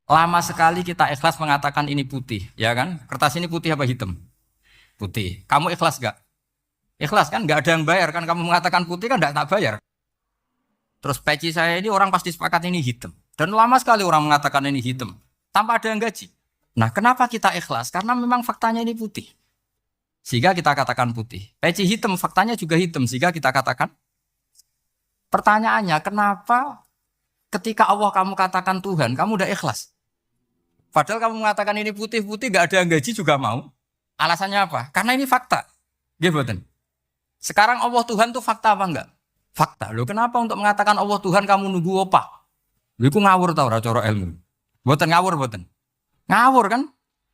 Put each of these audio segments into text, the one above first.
Lama sekali kita ikhlas mengatakan ini putih, ya kan? Kertas ini putih apa hitam? Putih. Kamu ikhlas gak? Ikhlas kan? Gak ada yang bayar kan? Kamu mengatakan putih kan gak tak bayar. Terus peci saya ini orang pasti sepakat ini hitam. Dan lama sekali orang mengatakan ini hitam. Tanpa ada yang gaji. Nah kenapa kita ikhlas? Karena memang faktanya ini putih. Sehingga kita katakan putih. Peci hitam, faktanya juga hitam. Sehingga kita katakan. Pertanyaannya, kenapa ketika Allah kamu katakan Tuhan, kamu udah ikhlas? Padahal kamu mengatakan ini putih-putih, gak ada yang gaji juga mau. Alasannya apa? Karena ini fakta. Gitu. Sekarang Allah Tuhan tuh fakta apa enggak? Fakta. Loh kenapa untuk mengatakan Allah Tuhan kamu nunggu apa? Iku ngawur tau ora cara ilmu. Mboten ngawur mboten. Ngawur kan?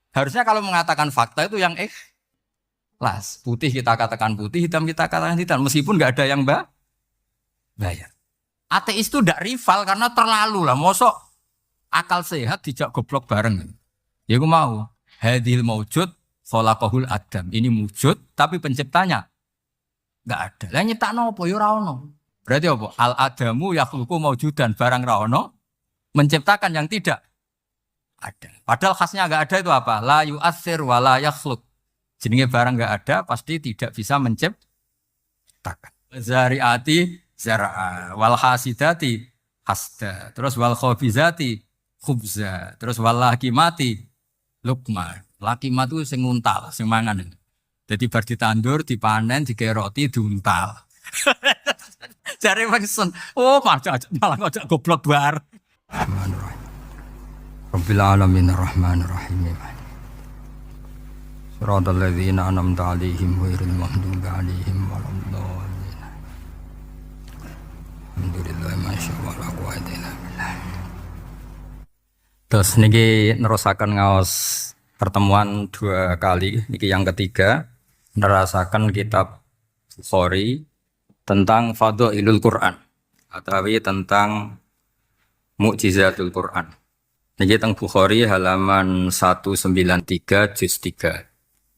Harusnya kalau mengatakan fakta itu yang ikhlas. Putih kita katakan putih, hitam kita katakan hitam. Meskipun nggak ada yang bayar. Ateis itu tidak rival karena terlalu lah. Mosok akal sehat dijak goblok bareng. Ya aku mau. Hadil maujud khalaqahul adam. Ini wujud tapi penciptanya nggak ada. Lah nyiptakno apa ya ora ono. Berarti apa? Al adamu yakhluqu maujudan barang ra ono menciptakan yang tidak ada. Padahal khasnya nggak ada itu apa? La yu'athir wa la yakhluq. Jenenge barang nggak ada pasti tidak bisa menciptakan. Zariati zara'a wal hasidati hasda. Terus wal khabizati khubza. Terus wal lakimati lukma. Lakimat itu sing nguntal, sing mangan. Jadi bar ditandur, dipanen, digawe roti, diuntal. Jare wengsun. Oh, malah ngajak goblok bar. Bismillahirrahmanirrahim. Rabbil alamin arrahmanir rahim. Shiratal ladzina an'amta 'alaihim ghairil maghdubi 'alaihim waladdallin. Alhamdulillah masyaallah la quwwata illa billah. Terus niki nerusaken ngaos pertemuan 2 kali, niki yang ketiga nerasakan kitab Bukhari tentang Fadhailul Quran atau tentang Mukjizatul Quran. Niki teng Bukhari halaman 193 juz 3.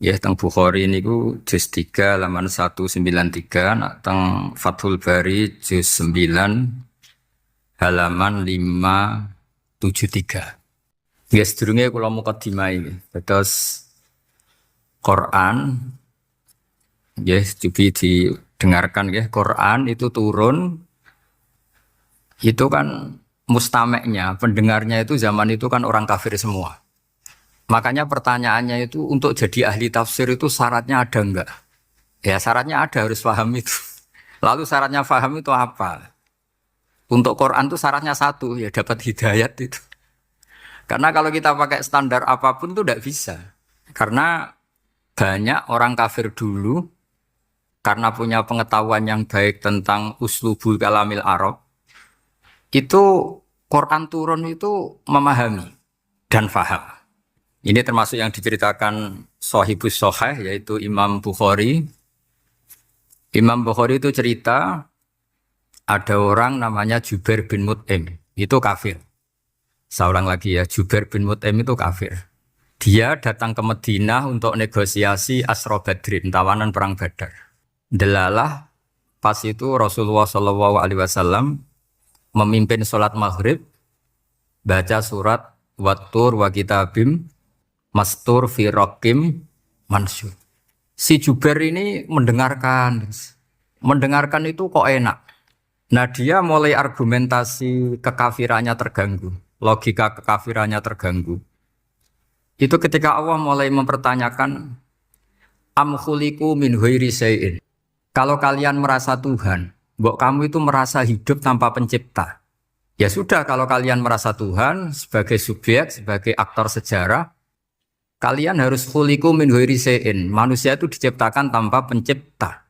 Ya teng Bukhari niku juz 3 halaman 193, nak teng Fathul Bari juz 9 halaman 573. Ya sedurunge kula mukadimah iki. Terus Quran ya coba didengarkan ya. Quran itu turun itu kan mustameknya, pendengarnya itu zaman itu kan orang kafir semua. Makanya pertanyaannya itu untuk jadi ahli tafsir itu syaratnya ada enggak? Ya syaratnya ada, harus paham itu. Lalu syaratnya paham itu apa? Untuk Quran itu syaratnya satu, ya dapat hidayat itu. Karena kalau kita pakai standar apapun itu tidak bisa. Karena banyak orang kafir dulu karena punya pengetahuan yang baik tentang uslubul kalamil Arab, itu Quran turun itu memahami dan faham. Ini termasuk yang diceritakan Shahibus Shahih, yaitu Imam Bukhari. Imam Bukhari itu cerita ada orang namanya Jubair bin Mut'im, itu kafir. Seorang lagi ya, Jubair bin Mut'im itu kafir. Dia datang ke Madinah untuk negosiasi Asra Badrin, tawanan perang Badar. Delalah pas itu Rasulullah SAW memimpin sholat maghrib, baca surat Wattur wa kitabim mastur fi raqim mansur. Si Jubair ini mendengarkan itu kok enak. Nah dia mulai argumentasi kekafirannya terganggu, logika kekafirannya terganggu. Itu ketika Allah mulai mempertanyakan am khuliqu min ghairi syai'in. Kalau kalian merasa Tuhan, mbok kamu itu merasa hidup tanpa pencipta. Ya sudah, kalau kalian merasa Tuhan sebagai subjek, sebagai aktor sejarah, kalian harus khuliqu min ghairi syai'in. Manusia itu diciptakan tanpa pencipta.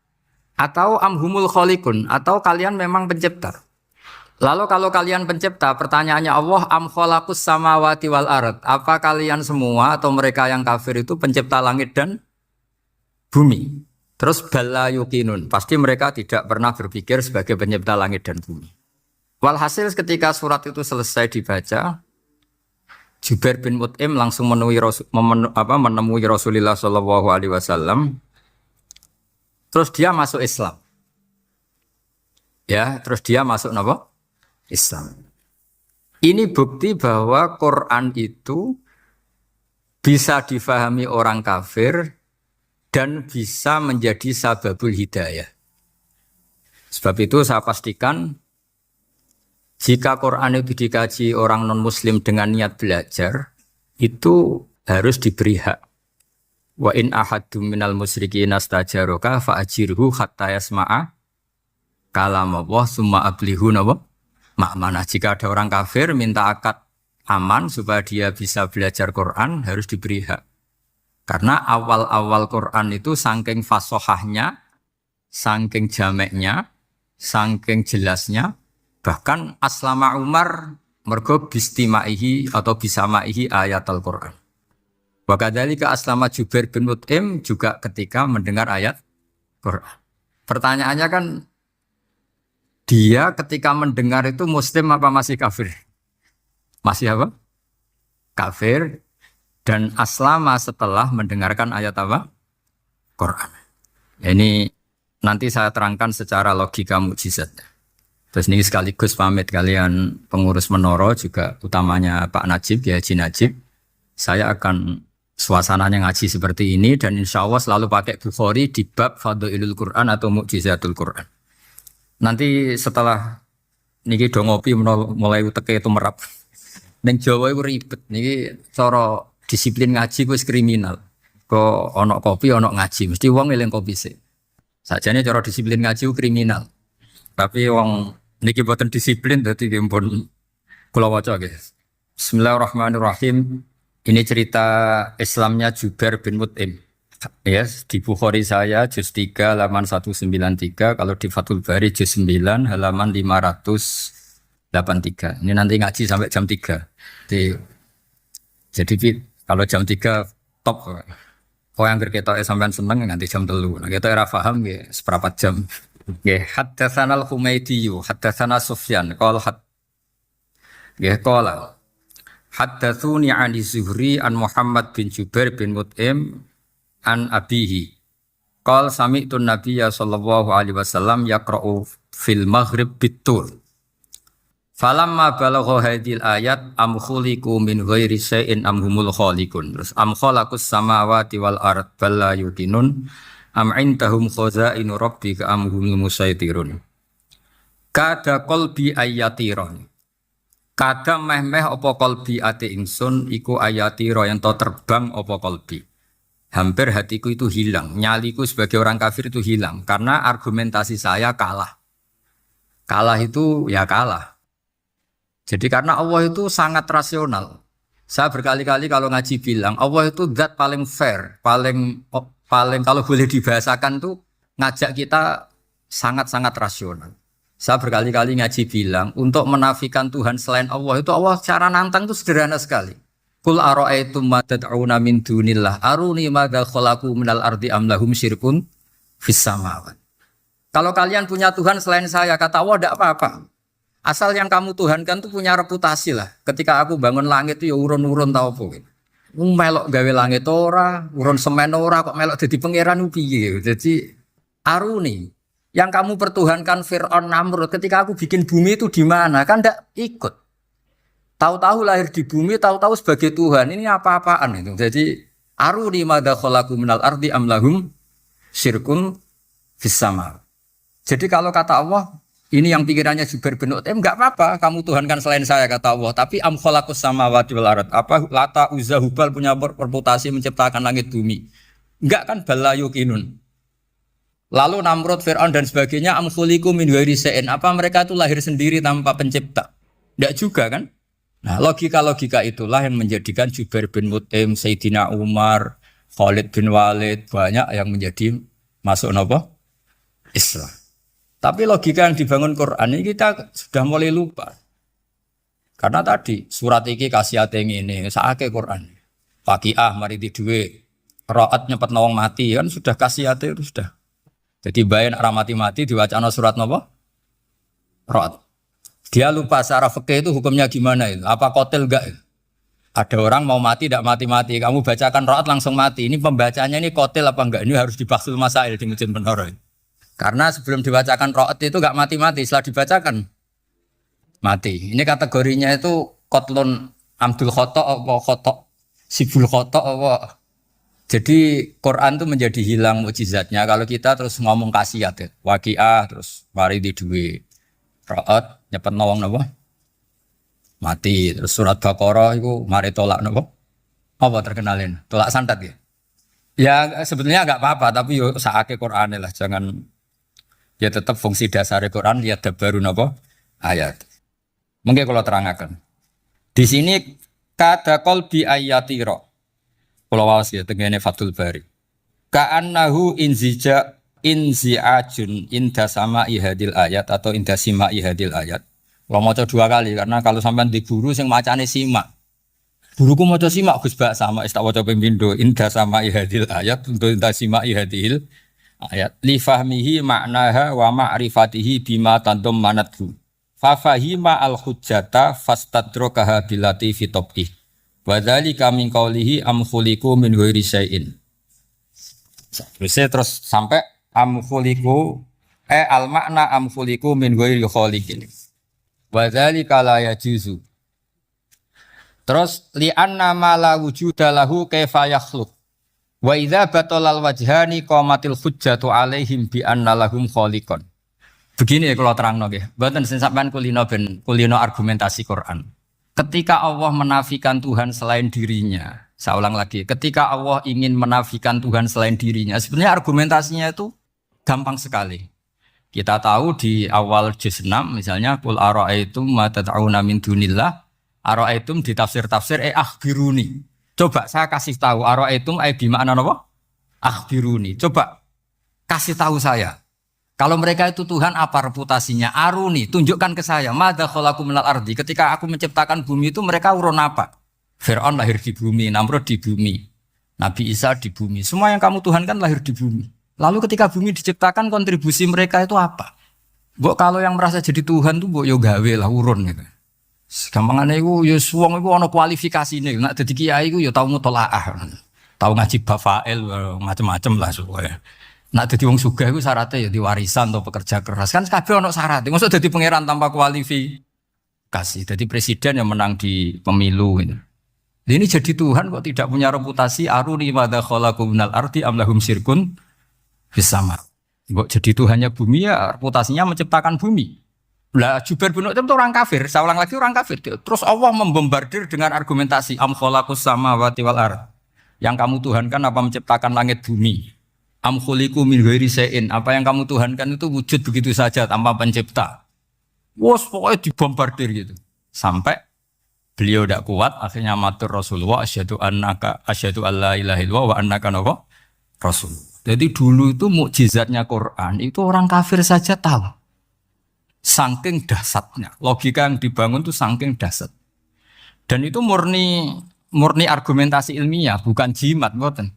Atau amhumul khaliqun, atau kalian memang pencipta. Lalu kalau kalian pencipta, pertanyaannya Allah, am khalaqus samawati wal ard. Apa kalian semua atau mereka yang kafir itu pencipta langit dan bumi? Terus bala yuqinun, pasti mereka tidak pernah berpikir sebagai pencipta langit dan bumi. Walhasil ketika surat itu selesai dibaca, Jubair bin Mut'im langsung menemui Rasulullah SAW. Terus dia masuk Islam. Ya, terus dia masuk apa? Islam. Ini bukti bahwa Quran itu bisa difahami orang kafir dan bisa menjadi sababul hidayah. Sebab itu saya pastikan jika Quran itu dikaji orang non-muslim dengan niat belajar, itu harus diberi hak. Wa in ahadum minal musyrikin astajaraka fa'ajirhu hatta yasma'a kalam Allah summa ablihu ma'manah. Jika ada orang kafir minta akad aman supaya dia bisa belajar Quran, harus diberi hak. Karena awal-awal Quran itu saking fasohahnya, saking jameknya, saking jelasnya, bahkan aslama Umar mergo bistimaihi atau bisamaihi ayat Al-Quran. Wa kadzalika aslama Jubair bin Mut'im juga ketika mendengar ayat Quran. Pertanyaannya kan, dia ketika mendengar itu muslim apa masih kafir? Masih apa? Kafir. Dan aslama setelah mendengarkan ayat apa? Quran. Ini nanti saya terangkan secara logika mukjizat. Terus ini sekaligus pamit kalian pengurus Menoro juga utamanya Pak Najib, ya Haji Najib. Saya akan suasananya ngaji seperti ini dan insya Allah selalu pakai Bukhari di bab Fadhailul Quran atau Mukjizatul Quran. Nanti setelah niki do ngopi mulai uteke itu merap. Ning Jawa iku ribet niki cara disiplin ngaji wis kriminal. Kok ana kopi ana ngaji, mesti wong eling kopi sik. Sajane cara disiplin ngaji ku kriminal. Tapi wong niki boten disiplin dadi pun kula waca nggih. Bismillahirrahmanirrahim. Ini cerita Islamnya Jubair bin Mut'im. Ya, di Bukhari saya juz 3 halaman 193, kalau di Fathul Bari juz 9 halaman 583. Ini nanti ngaji sampai jam 3. Jadi kalau jam 3 top. Kau yang berketok sampean seneng nganti jam 3. Nah, kita ora paham nggih seperempat jam. Nggih, haddatsana al-Humaydi, haddatsana Sufyan, qala qala haddatsuni 'ani Zuhri an Muhammad bin Jubair bin Mut'im an abihi. Qala sami'tu an-nabiyya sallallahu alaihi wasallam yaqra'u fil maghrib bit-tur. Falamma balagha hadhil ayat am khuliqu min ghairi syai'in am humul khaliqun. Terus am khalaqus samawati wal ard bal la yuqinun am indahum khazainu rabbika am humul musaitirun. Kada qalbi ayatiron. Kada meh-meh apa qalbi ati ingsun iku ayatira yang to terbang apa qalbi. Hampir hatiku itu hilang, nyaliku sebagai orang kafir itu hilang karena argumentasi saya kalah. Kalah itu ya kalah. Jadi karena Allah itu sangat rasional. Saya berkali-kali kalau ngaji bilang Allah itu zat paling fair, paling kalau boleh dibahasakan tuh ngajak kita sangat-sangat rasional. Saya berkali-kali ngaji bilang untuk menafikan Tuhan selain Allah itu Allah cara nantang itu sederhana sekali. Qul ara'aytum ma tad'una min dunillah aruni madza khalaqu minal ardi am lahum syirkun fis samawati. Kalau kalian punya Tuhan selain saya, kata Allah tidak apa-apa. Asal yang kamu tuhankan itu punya reputasi lah. Ketika aku bangun langit itu ya urun-urun tau apa. Melok gawe langit ora, urun semen ora, kok melok jadi pangeran piye. Jadi aruni yang kamu pertuhankan Fir'aun Namrud ketika aku bikin bumi itu di mana? Kan ndak ikut. Tahu-tahu lahir di bumi, tahu-tahu sebagai Tuhan. Ini apa-apaan itu. Jadi aruni madza khalaqu minal ardi am lahum syirkun fis sama. Jadi kalau kata Allah, ini yang pikirannya Jubair bin Mut'im, enggak apa-apa kamu tuhankan selain saya kata Allah, tapi am khalaqus samawati wal ard. Apa Lata Uzza Hubal punya reputasi menciptakan langit bumi? Enggak kan bala yuqinun. Lalu Namrud, Fir'aun dan sebagainya am khuliqu min ghairi syai'in. Apa mereka itu lahir sendiri tanpa pencipta? Enggak juga kan? Nah, logika-logika itulah yang menjadikan Jubair bin Mut'im, Sayyidina Umar, Khalid bin Walid banyak yang menjadi masuk apa? Islam. Tapi logika yang dibangun Quran ini kita sudah mulai lupa. Karena tadi surat iki kasihate ngene, sakake Quran. Waqiah mari di duwe, qiraat nyepet wong mati kan sudah kasihate itu sudah. Jadi bayan ora mati-mati diwacana surat napa? Qiraat. Dia lupa secara fikih itu hukumnya gimana itu? Apa kotil enggak? Ada orang mau mati tidak mati-mati, kamu bacakan qiraat langsung mati. Ini pembacanya ini kotil apa enggak? Ini harus dibahsul masail di Masjid Menara. Karena sebelum dibacakan qiraat itu enggak mati-mati, setelah dibacakan mati. Ini kategorinya itu kotlon amdul khoto apa khoto sibul khoto apa. Jadi Quran itu menjadi hilang mukjizatnya kalau kita terus ngomong kasiat ya. Waqiah terus mari di duwe raat nyepet nawang napa? Mati. Terus surat Baqarah itu mari tolak napa? Apa terkenalin? Tolak santet ya. Ya sebetulnya enggak apa-apa tapi yo saake Qur'ane lah jangan ya tetap fungsi dasar Quran ya baru napa? Ayat. Mungkin kalau terangkan. Di sini kata qalbi ayatira. Kalau wawas ya tengene Fathul Bari. Ka'annahu inzi'ajun inda sama ihadil ayat atau inda sima ihadil ayat. Kalau maca 2 kali karena kalau sampean di guru sing macane simak. Guruku maca simak Gus Bak sama tak waca ping pindho inda sama ihadil ayat untuk inda sima ihadil ayat li fahmihi maknaha wa ma'rifatihi bima tandum manathu. Fa fahima al hujjata fastadrakaha bilati fi tabqih. Wa dzalika min qaulihi am khuliqu min ghairi syai'in. Terus sampai am khuliqu al makna am khuliqu min ghairi khaliqin. Wa dzalika la yajuzu. Terus li anna ma la wujuda lahu kaifa yakhluq. Wa idza batalal wajhani qamatil hujjatu alaihim bi anna lahum khaliqan. Begini ya kalau terangno nggih. Mboten sing sampean kulino argumentasi Quran. Ketika Allah menafikan Tuhan selain dirinya, saya ulang lagi, ketika Allah ingin menafikan Tuhan selain dirinya, sebenarnya argumentasinya itu gampang sekali. Kita tahu di awal juz 6 misalnya qul ara'aitum ma tad'una min dunillah, ara'aitum di tafsir-tafsir akhbiruni. Coba saya kasih tahu ara'aitum bi makna apa? Akhbiruni. Coba kasih tahu saya. Kalau mereka itu Tuhan apa reputasinya? Aruni, tunjukkan ke saya. Madza khalaqu minal ardi. Ketika aku menciptakan bumi itu mereka urun apa? Fir'aun lahir di bumi, Namrud di bumi, Nabi Isa di bumi. Semua yang kamu tuhankan lahir di bumi. Lalu ketika bumi diciptakan kontribusi mereka itu apa? Mbok kalau yang merasa jadi Tuhan tuh mbok yo gawe lah urun gitu. Gampangane iku yo wong iku ana kualifikasine. Nek dadi kiai iku yo tau mutolaah. Tau ngaji bafail macam-macam lah supaya. Nak dadi wong sugih iku syaratnya ya diwarisan atau pekerja keras. Kan kabeh ono syarat. Mosok dadi pangeran tanpa kualifikasi. Dadi presiden yang menang di pemilu gitu. Ini jadi Tuhan kok tidak punya reputasi aruni madza khalaqu minal ardi am lahum syirkun fis sama. Kok jadi Tuhannya bumi ya reputasinya menciptakan bumi. Lah Jubair bin Mut'im itu orang kafir. Saya ulang lagi orang kafir. Terus Allah membombardir dengan argumentasi am khalaqus samawati wal ard. Yang kamu tuhankan apa menciptakan langit bumi? Am khuliqu min ghairi syai'in. Apa yang kamu tuhankan itu wujud begitu saja tanpa pencipta. Wos pokoknya dibombardir gitu. Sampai beliau tidak kuat akhirnya matur Rasulullah asyhadu alla ilaha illallah wa annaka rasul. Jadi dulu itu mukjizatnya Quran itu orang kafir saja tahu. Saking dahsyatnya. Logika yang dibangun itu saking dahsyat. Dan itu murni argumentasi ilmiah, bukan jimat mboten.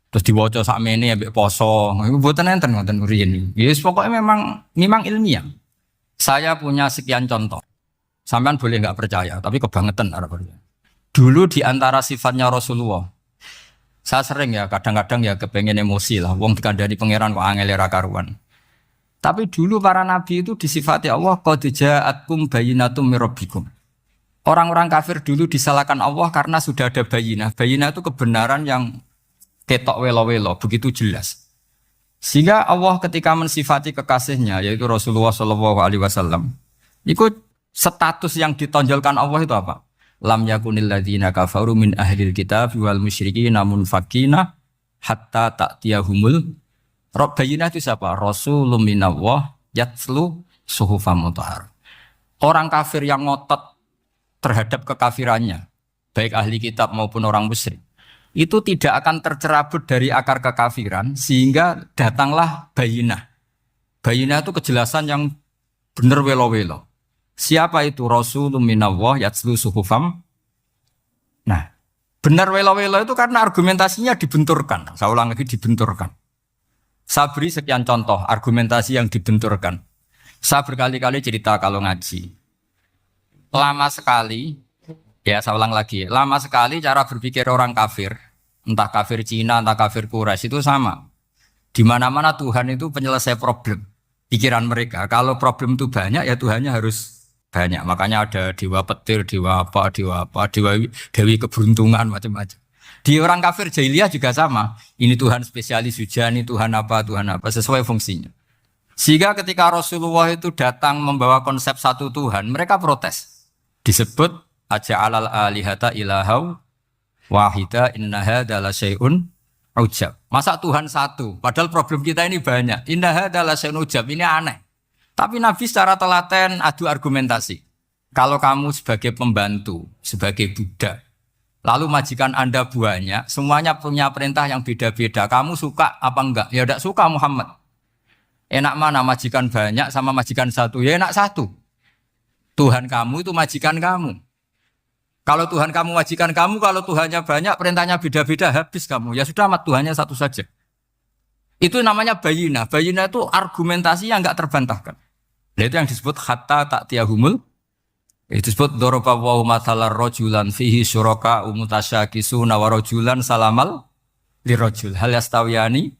Terus diwaca sakmene ambek poso. Iku mboten enten ngoten riyen. Yes pokoknya memang ilmiah. Saya punya sekian contoh. Sampean boleh enggak percaya, tapi kebangetan arep. Dulu di antara sifatnya Rasulullah. Saya sering ya kadang-kadang ya kepengen emosi lah wong dikandani pangeran kok angel ra karuan. Tapi dulu para nabi itu disifati Allah qad ja'atkum bayyinatum mir rabbikum. Orang-orang kafir dulu disalahkan Allah karena sudah ada bayinah. Bayinah itu kebenaran yang ketok welo-welo, begitu jelas. Sehingga Allah ketika mensifati kekasihnya, yaitu Rasulullah SAW, itu status yang ditonjolkan Allah itu apa? Lam yakunil ladzina kafaru min ahlil kitab wal musyrikin namun fakina hatta ta'tiyahumul bayinah itu siapa? Rasulun minallah yatslu suhufam mutahhar. Orang kafir yang ngotot terhadap kekafirannya, baik ahli kitab maupun orang musyrik, itu tidak akan tercerabut dari akar kekafiran sehingga datanglah bayinah. Bayinah itu kejelasan yang benar welo-welo. Siapa itu? Rasulun minallah yatslu suhufam. Nah, benar welo-welo itu karena argumentasinya dibenturkan. Saya ulang lagi, dibenturkan. Saya beri sekian contoh argumentasi yang dibenturkan. Saya berkali-kali cerita kalau ngaji. Lama sekali, ya saya ulang lagi, lama sekali cara berpikir orang kafir, entah kafir Cina, entah kafir Quraisy itu sama. Di mana-mana Tuhan itu penyelesai problem. Pikiran mereka, kalau problem itu banyak ya Tuhannya harus banyak. Makanya ada dewa petir, dewa apa, dewi keberuntungan macam-macam. Di orang kafir jahiliyah juga sama. Ini Tuhan spesialis hujan, ini Tuhan apa, sesuai fungsinya. Sehingga ketika Rasulullah itu datang membawa konsep satu Tuhan, mereka protes. Disebut aja'alal alihata ilahau wahida inna hadza la syai'un ujab. Masa Tuhan satu? Padahal problem kita ini banyak. Inna hadza la syai'un ujab, ini aneh. Tapi Nabi secara telaten adu argumentasi. Kalau kamu sebagai pembantu, sebagai budak, lalu majikan Anda banyak, semuanya punya perintah yang beda-beda. Kamu suka apa enggak? Ya enggak suka Muhammad. Enak mana majikan banyak sama majikan satu? Ya enak satu. Tuhan kamu itu majikan kamu. Kalau Tuhan kamu majikan kamu, kalau Tuhannya banyak, perintahnya beda-beda, habis kamu. Ya sudah, amat Tuhannya satu saja. Itu namanya bayina. Bayina itu argumentasi yang enggak terbantahkan. Nah, itu yang disebut hatta ta'tiyahumul. Itu disebut doroba wa mathalar rojulan fihi syuraka umutasyakisuna wa rojulan salamal lirojul. Hal yastawiyani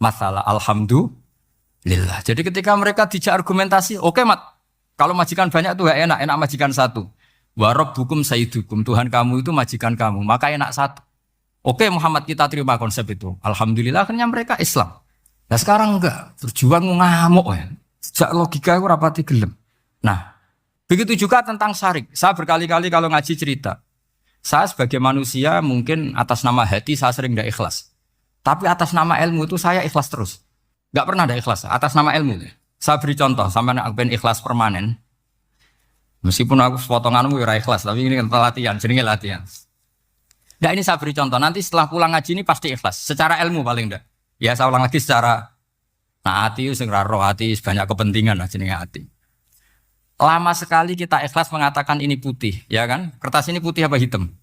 mathala alhamdulillah. Jadi ketika mereka dijak argumentasi, oke mat, kalau majikan banyak itu enak majikan satu. Wa rabbukum sayyidukum, Tuhan kamu itu majikan kamu, maka enak satu. Oke Muhammad, kita terima konsep itu. Alhamdulillah akhirnya mereka Islam. Nah sekarang enggak, berjuang ngamuk ya. Sejak logika itu rapati gelem. Nah, begitu juga tentang syirik. Saya berkali-kali kalau ngaji cerita, saya sebagai manusia mungkin atas nama hati saya sering tidak ikhlas. Tapi atas nama ilmu itu saya ikhlas terus. Enggak pernah ada ikhlas atas nama ilmu. Saya beri contoh, sampai aku pengen ikhlas permanen. Meskipun aku potonganmu ya ikhlas, tapi ini latihan, jenenge latihan. Nah ini saya beri contoh, nanti setelah pulang ngaji ini pasti ikhlas. Secara ilmu paling enggak. Ya saya ulang lagi secara, nah hati sing roh hati banyak kepentingan lah jenenge hati. Lama sekali kita ikhlas mengatakan ini putih, ya kan? Kertas ini putih apa hitam?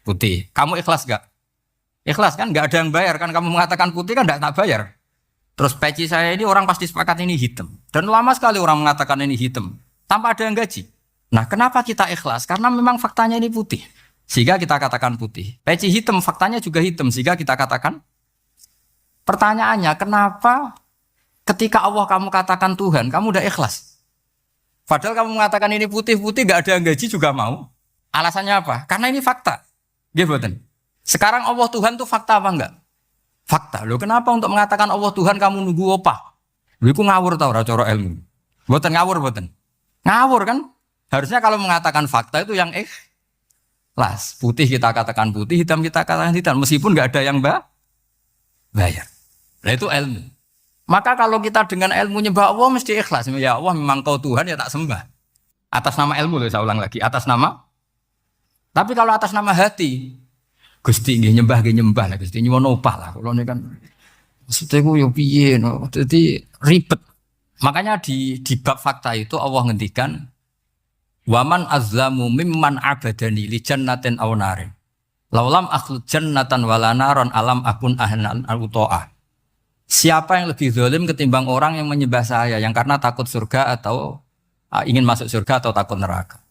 Putih. Kamu ikhlas gak? Ikhlas kan? Gak ada yang bayar kan? Kamu mengatakan putih kan gak bayar. Terus peci saya ini orang pasti sepakat ini hitam. Dan lama sekali orang mengatakan ini hitam. Tanpa ada yang gaji. Nah kenapa kita ikhlas? Karena memang faktanya ini putih. Sehingga kita katakan putih. Peci hitam, faktanya juga hitam. Sehingga kita katakan. Pertanyaannya, kenapa ketika Allah kamu katakan Tuhan, kamu udah ikhlas? Padahal kamu mengatakan ini putih-putih, gak ada yang gaji juga mau. Alasannya apa? Karena ini fakta. Gitu. Sekarang Allah Tuhan itu fakta apa enggak? Fakta. Loh kenapa untuk mengatakan Allah Tuhan kamu nunggu apa? Loh itu ngawur tau cara ilmu. Boten ngawur boten. Ngawur kan? Harusnya kalau mengatakan fakta itu yang ikhlas. Putih kita katakan putih, hitam kita katakan hitam. Meskipun gak ada yang bayar. Nah itu ilmu. Maka kalau kita dengan ilmu nyembah Allah mesti ikhlas. Ya Allah memang kau Tuhan ya tak sembah. Atas nama ilmu loh saya ulang lagi. Atas nama. Tapi kalau atas nama hati. Gusti nggih nyembah lah. Gusti nyuwun opah lah. Kalau ini kan. Maksudnya ku yo piye no. Jadi ribet. Makanya di bab fakta itu Allah ngendikan. Waman azlamu mimman abadani li jannatin aw narin. Laulam akhlu jannatan wala naron alam akun ahlan al-uto'ah. Siapa yang lebih zalim ketimbang orang yang menyembah saya yang karena takut surga atau ingin masuk surga atau takut neraka.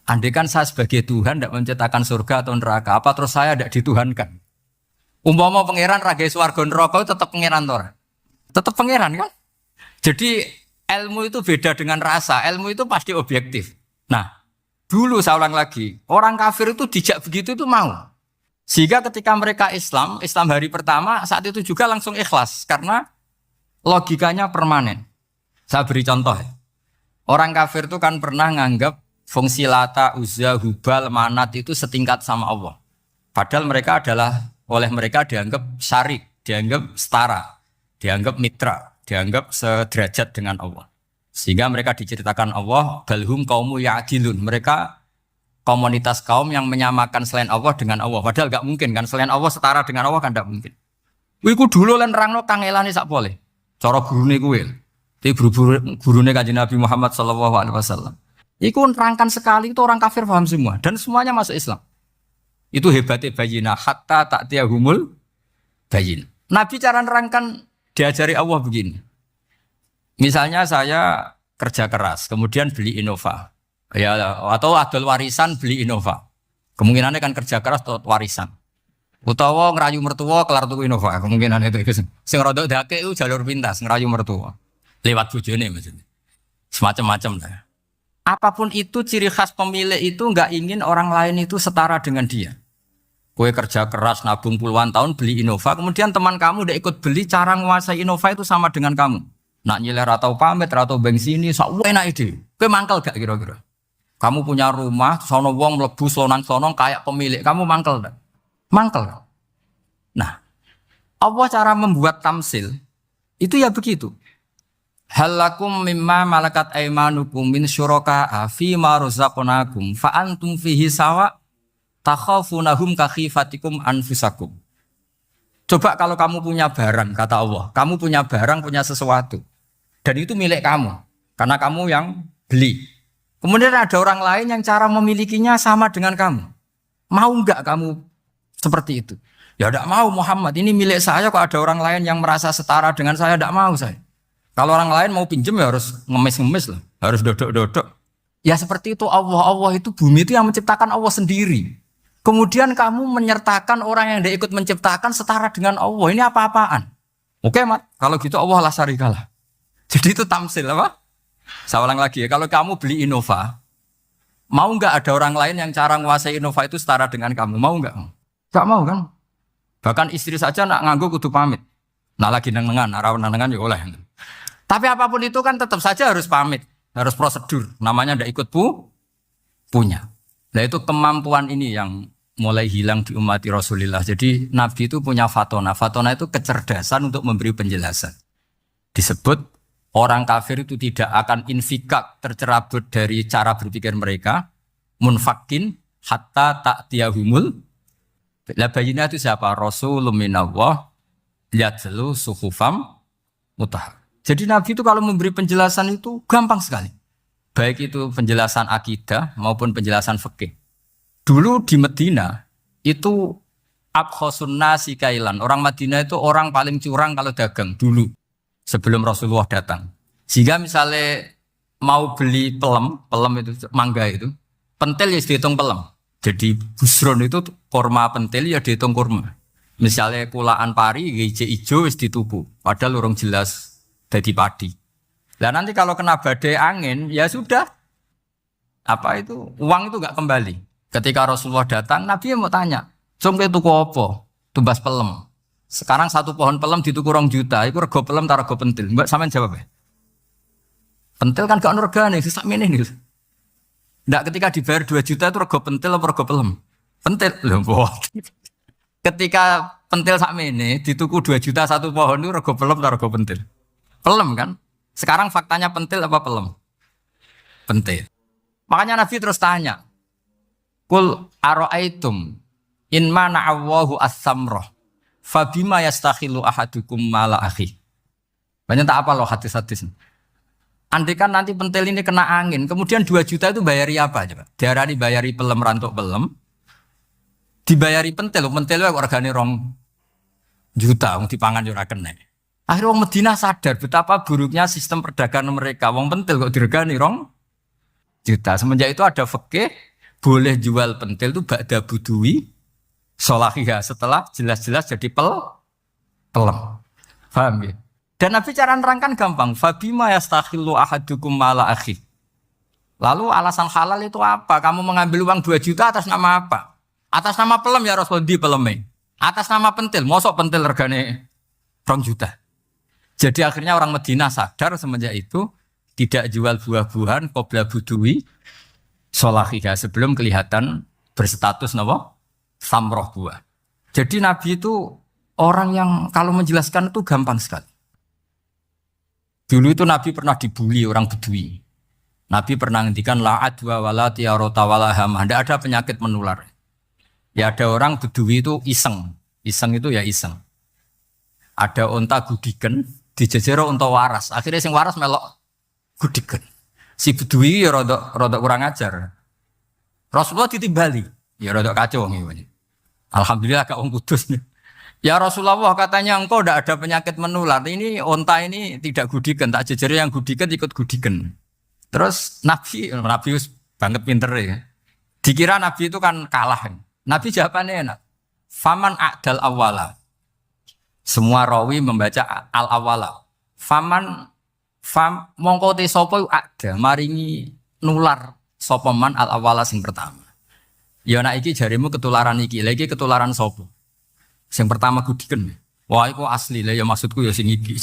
Andai kan saya sebagai Tuhan tidak menciptakan surga atau neraka, apa terus saya tidak dituhankan? Umpama pangeran ragai swarga neraka tetap pangeran tora. Tetap pangeran kan? Jadi ilmu itu beda dengan rasa. Ilmu itu pasti objektif. Nah, dulu saya ulang lagi, orang kafir itu dijak begitu itu mau. Sehingga ketika mereka Islam hari pertama saat itu juga langsung ikhlas karena logikanya permanen. Saya beri contoh. Orang kafir itu kan pernah nganggap fungsi Lata, Uzza, Hubal, Manat itu setingkat sama Allah. Padahal mereka oleh mereka dianggap syarik, dianggap setara, dianggap mitra, dianggap sederajat dengan Allah. Sehingga mereka diceritakan Allah, balhum kaumu ya'dilun. Mereka komunitas kaum yang menyamakan selain Allah dengan Allah. Padahal gak mungkin kan, selain Allah setara dengan Allah kan gak mungkin. Iku dulu lan nerangno kangelane sak pole. Cara gurune kuwi. Iki gurune Kanjeng Nabi Muhammad sallallahu alaihi wasallam. Iku nerangkan sekali itu orang kafir paham semua dan semuanya masuk Islam. Itu hebatnya bayina hatta ta'tiyahumul bayin. Nabi cara nerangkan diajari Allah begini. Misalnya saya kerja keras, kemudian beli Innova. Ya, atau adol warisan beli Innova. Kemungkinannya kan kerja keras atau warisan. Utawa ngerayu mertua kelar tuku Innova, kemungkinan itu. Sing rodok dake itu jalur pintas ngerayu mertua. Lewat bojone maksudnya. Semacam-macam lah. Apapun itu ciri khas pemilik itu nggak ingin orang lain itu setara dengan dia. Kue kerja keras nabung puluhan tahun beli Innova, kemudian teman kamu udah ikut beli, cara nguasai Innova itu sama dengan kamu. Nak nyiler atau pamit atau bensin ini, sok enak ide. Kue mangkel gak kira-kira? Kamu punya rumah, sono wong mlebu slonang-slonong kayak pemilik, kamu mangkel gak? Mangkel. Nah, Allah cara membuat tamsil itu ya begitu. Halakum mimma malakat aimanukum min syuraka'a fi ma razaqnakum fa antum fihi sawa takhafunahum ka khifatikum anfusakum. Coba kalau kamu punya barang, kata Allah, kamu punya barang, punya sesuatu dan itu milik kamu karena kamu yang beli. Kemudian ada orang lain yang cara memilikinya sama dengan kamu. Mau enggak kamu seperti itu? Ya enggak mau Muhammad, ini milik saya kok ada orang lain yang merasa setara dengan saya, enggak mau saya. Kalau orang lain mau pinjem ya harus ngemis-ngemis lah, harus dodok-dodok. Ya seperti itu Allah. Allah itu bumi itu yang menciptakan Allah sendiri. Kemudian kamu menyertakan orang yang dia ikut menciptakan setara dengan Allah. Ini apa-apaan? Oke, Mat. Kalau gitu Allah la syarikalah. Jadi itu tamsil apa? Saya ulang lagi ya. Kalau kamu beli Innova, mau nggak ada orang lain yang cara menguasai Innova itu setara dengan kamu? Mau nggak? Nggak mau kan? Bahkan istri saja nak nganggo kudu pamit. Nah lagi nengan, rawan nengan ya oleh. Tapi apapun itu kan tetap saja harus pamit, harus prosedur. Namanya ndak ikut punya. Nah itu kemampuan ini yang mulai hilang di umat Rasulullah. Jadi Nabi itu punya fatona. Fatona itu kecerdasan untuk memberi penjelasan. Disebut orang kafir itu tidak akan infikak, tercerabut dari cara berpikir mereka. Munfakin hatta ta'tiyahumul. La bayina itu siapa? Rasulun minallah yatlu suhufam mutahhar. Jadi Nabi itu kalau memberi penjelasan itu gampang sekali. Baik itu penjelasan akidah maupun penjelasan fikih. Dulu di Medina itu abkhosun nasi kailan. Orang Madinah itu orang paling curang kalau dagang dulu sebelum Rasulullah datang. Sehingga misalnya mau beli pelem itu mangga itu, pentil ya dihitung pelem. Jadi busron itu kurma pentil ya dihitung kurma. Misalnya kulaan pari hijau wis dituku, padahal urung jelas jadi padi. Nah nanti kalau kena badai angin, ya sudah. Apa itu? Uang itu enggak kembali. Ketika Rasulullah datang, Nabi mau tanya, "Sumke tuku apa?" Tumbas pelem. Sekarang satu pohon pelem dituku 2 juta, itu rego pelem ta rego pentil. Mbak sampean jawab ya? Pentil kan gak ono regane, sak meneh nih. Ndak ketika dibayar 2 juta itu rego pentil apa rego pelem? Pentil. Lho, ketika pentil sak meneh dituku 2 juta satu pohon itu rego pelem ta rego pentil? Pelem kan? Sekarang faktanya pentil apa pelem? Pentil. Makanya Nabi terus tanya, "Qul ara'aitum in mana'allahu as-samrah fabima yastakhilu ahadukum mala akhi." Banyak tak apa loh hadis-hadis. Andai kan nanti pentil ini kena angin, kemudian 2 juta itu bayari apa coba? Diarani bayari pelem rantuk pelem, dibayari pentil kok regane 2 juta wong dipangan yo ora kena. Akhirnya wong Madinah sadar betapa buruknya sistem perdagangan mereka. Wong pentil kok diregani 2 juta. Semenjak itu ada fikih boleh jual pentil itu ba'da budui sholahiyah setelah jelas-jelas jadi pelem. Paham ya? Dan Nabi cara nerangkan gampang. Fabima yastakhillu ahadukum mala akhi. Lalu alasan halal itu apa? Kamu mengambil uang 2 juta atas nama apa? Atas nama pelem ya Rasul di peleme. Atas nama pentil, mosok pentil regane 2 juta. Jadi akhirnya orang Madinah sadar semenjak itu tidak jual buah-buahan qobla budui sholahiyah sebelum kelihatan berstatus napa? Samroh buah. Jadi Nabi itu orang yang kalau menjelaskan itu gampang sekali. Dulu itu Nabi pernah dibully orang Bedui. Nabi pernah ngendikan la adwa wala tiarota wala hamah. Tidak ada penyakit menular. Ya ada orang Bedui itu iseng. Iseng itu ya iseng. Ada unta gudiken dijejero unta waras. Akhirnya sing waras melok gudiken. Si Bedui ya rodok kurang ajar. Rasulullah ditimbali. Ya rodok kacau ngene. Alhamdulillah gak wong kudus nih. Ya Rasulullah katanya engkau tidak ada penyakit menular. Ini onta ini tidak gudikan, tak jejeri yang gudikan ikut gudikan. Terus Nabi banget pinter ya. Dikira Nabi itu kan kalah. Nabi jawabannya enak. Faman a'dal awala. Semua rawi membaca al awala. Mongko te sapa ada maringi nular sapa man al awala sing pertama. Ya nek iki jarimu ketularan iki, lha iki ketularan sapa? Sing pertama gudiken. Wah, iku asli lah ya maksudku ya sing iki.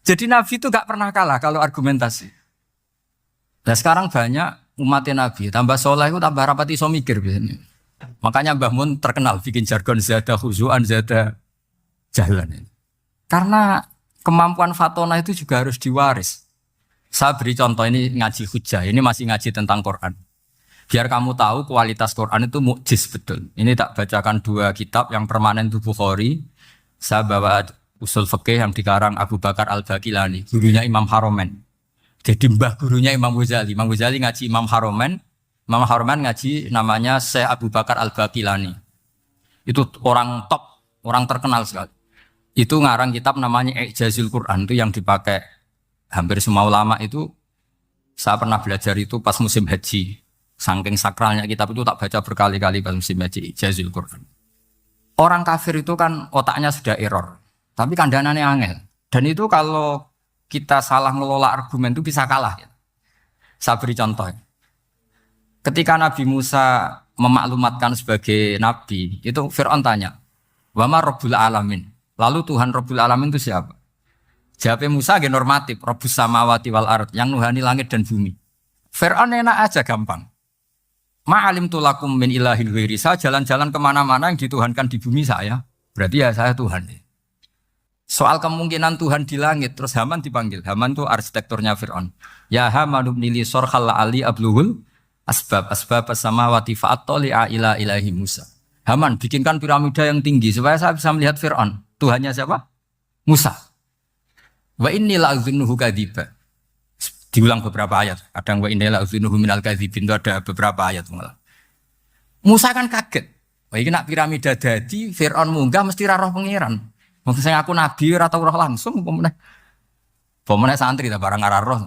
Jadi Nabi itu gak pernah kalah kalau argumentasi. Nah sekarang banyak umatnya Nabi, tambah soleh itu tambah rapati iso mikir biasanya. Makanya Mbah Mun terkenal bikin jargon zada khuzuan, zada jalan. Karena kemampuan fatona itu juga harus diwaris. Saya beri contoh ini ngaji hujah, ini masih ngaji tentang Quran. Biar kamu tahu kualitas Quran itu mukjiz betul. Ini tak bacakan dua kitab yang permanen itu Bukhari. Saya bawa usul fikih yang dikarang Abu Bakar Al-Baqilani, gurunya Imam Haromen. Jadi mbah gurunya Imam Ghazali. Imam Ghazali ngaji Imam Haromen. Imam Haromen ngaji namanya Syekh Abu Bakar Al-Baqilani. Itu orang top, orang terkenal sekali. Itu ngarang kitab namanya I'jazul Quran, itu yang dipakai hampir semua ulama itu. Saya pernah belajar itu pas musim haji. Saking sakralnya kitab itu tak baca berkali-kali pas musim haji I'jazul Quran. Orang kafir itu kan otaknya sudah error, tapi kandhanane angel. Dan itu kalau kita salah ngelola argumen itu bisa kalah. Saya beri contoh. Ketika Nabi Musa memaklumatkan sebagai nabi, itu Fir'aun tanya, "Wa ma Rabbul Alamin?" Lalu Tuhan Rabbul Alamin itu siapa? Jawabnya Musa ge normatif, Rabbus samawati wal ard, yang nuhani langit dan bumi. Fir'aun enak aja gampang. Ma'alim tulakum min ilahin ghairi. Saya jalan-jalan kemana-mana yang dituhankan di bumi saya. Berarti ya saya Tuhan. Soal kemungkinan Tuhan di langit, terus Haman dipanggil. Haman itu arsitekturnya Fir'aun. Ya Haman ibnili sorkhal ali abluhul asbab as-samawati fa'attali'a ila ilahi Musa. Haman bikinkan piramida yang tinggi supaya saya bisa melihat Fir'aun. Tuhannya siapa? Musa. Wa inni la'adzunuhu kadziba. Diulang beberapa ayat. Kadang wa inni la'adzunuhu minal kadzibin, itu ada beberapa ayat malah. Musa kan kaget. Wah iki nak piramida dadi Fir'aun munggah mesti ra roh pangeran. Wong sing aku nabi ora tau roh langsung pemene santri ta barang ora roh.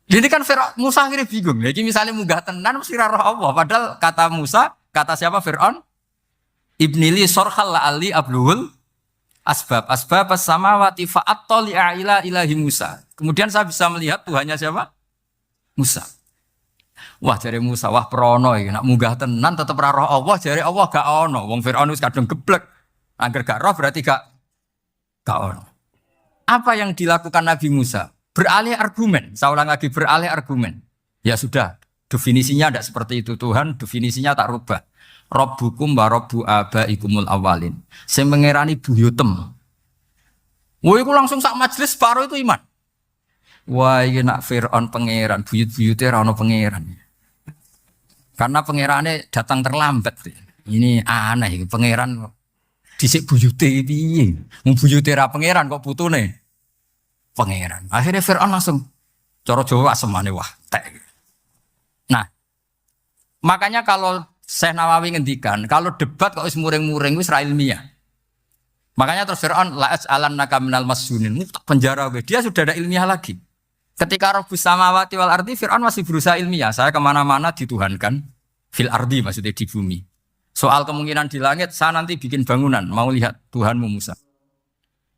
Jadi kan Musa akhirnya bingung. Lagi misalnya munggah tenan mesti ra roh Allah. Padahal kata Musa, kata siapa Fir'aun? Ibnili sorkhal ali abluhul asbab as-samawati fa'attali'a ila ilahi Musa. Kemudian saya bisa melihat Tuhannya siapa? Musa. Wah jare Musa, wah prono iki nak munggah tenan tetep ra roh Allah, jare Allah gak ono. Wong Firaun wis kadung geblek. Angger gak roh berarti gak ono. Apa yang dilakukan Nabi Musa? Beralih argumen. Saya ulang lagi, beralih argumen. Ya sudah, definisinya tidak seperti itu. Tuhan definisinya tak rubah. Rabbukum wa rabbu abaikumul awalin. Sing mengerani buyutem. Wah iku langsung sak majelis separuh itu iman. Wah iki nak Fir'aun pangeran, buyut-buyute ora ono pangeran. Karena pangerane datang terlambat. Ini aneh, pangeran dhisik buyute piye? Wong buyute ra pangeran kok putune pangeran. Akhirnya Fir'aun langsung cara Jawa asemane wah tek. Nah, makanya kalau Syekh Nawawi ngendikan, kalau debat kok wis muring-muring wis ra ilmiah. Makanya terus Fir'aun la'as alannaka minal masjunin, penjara dia sudah ada ilmiah lagi. Ketika Rabbus samawati wal ardi, Fir'aun masih berusaha ilmiah. Saya kemana-mana dituhankan fil ardi, maksudnya di bumi. Soal kemungkinan di langit, saya nanti bikin bangunan, mau lihat Tuhanmu Musa.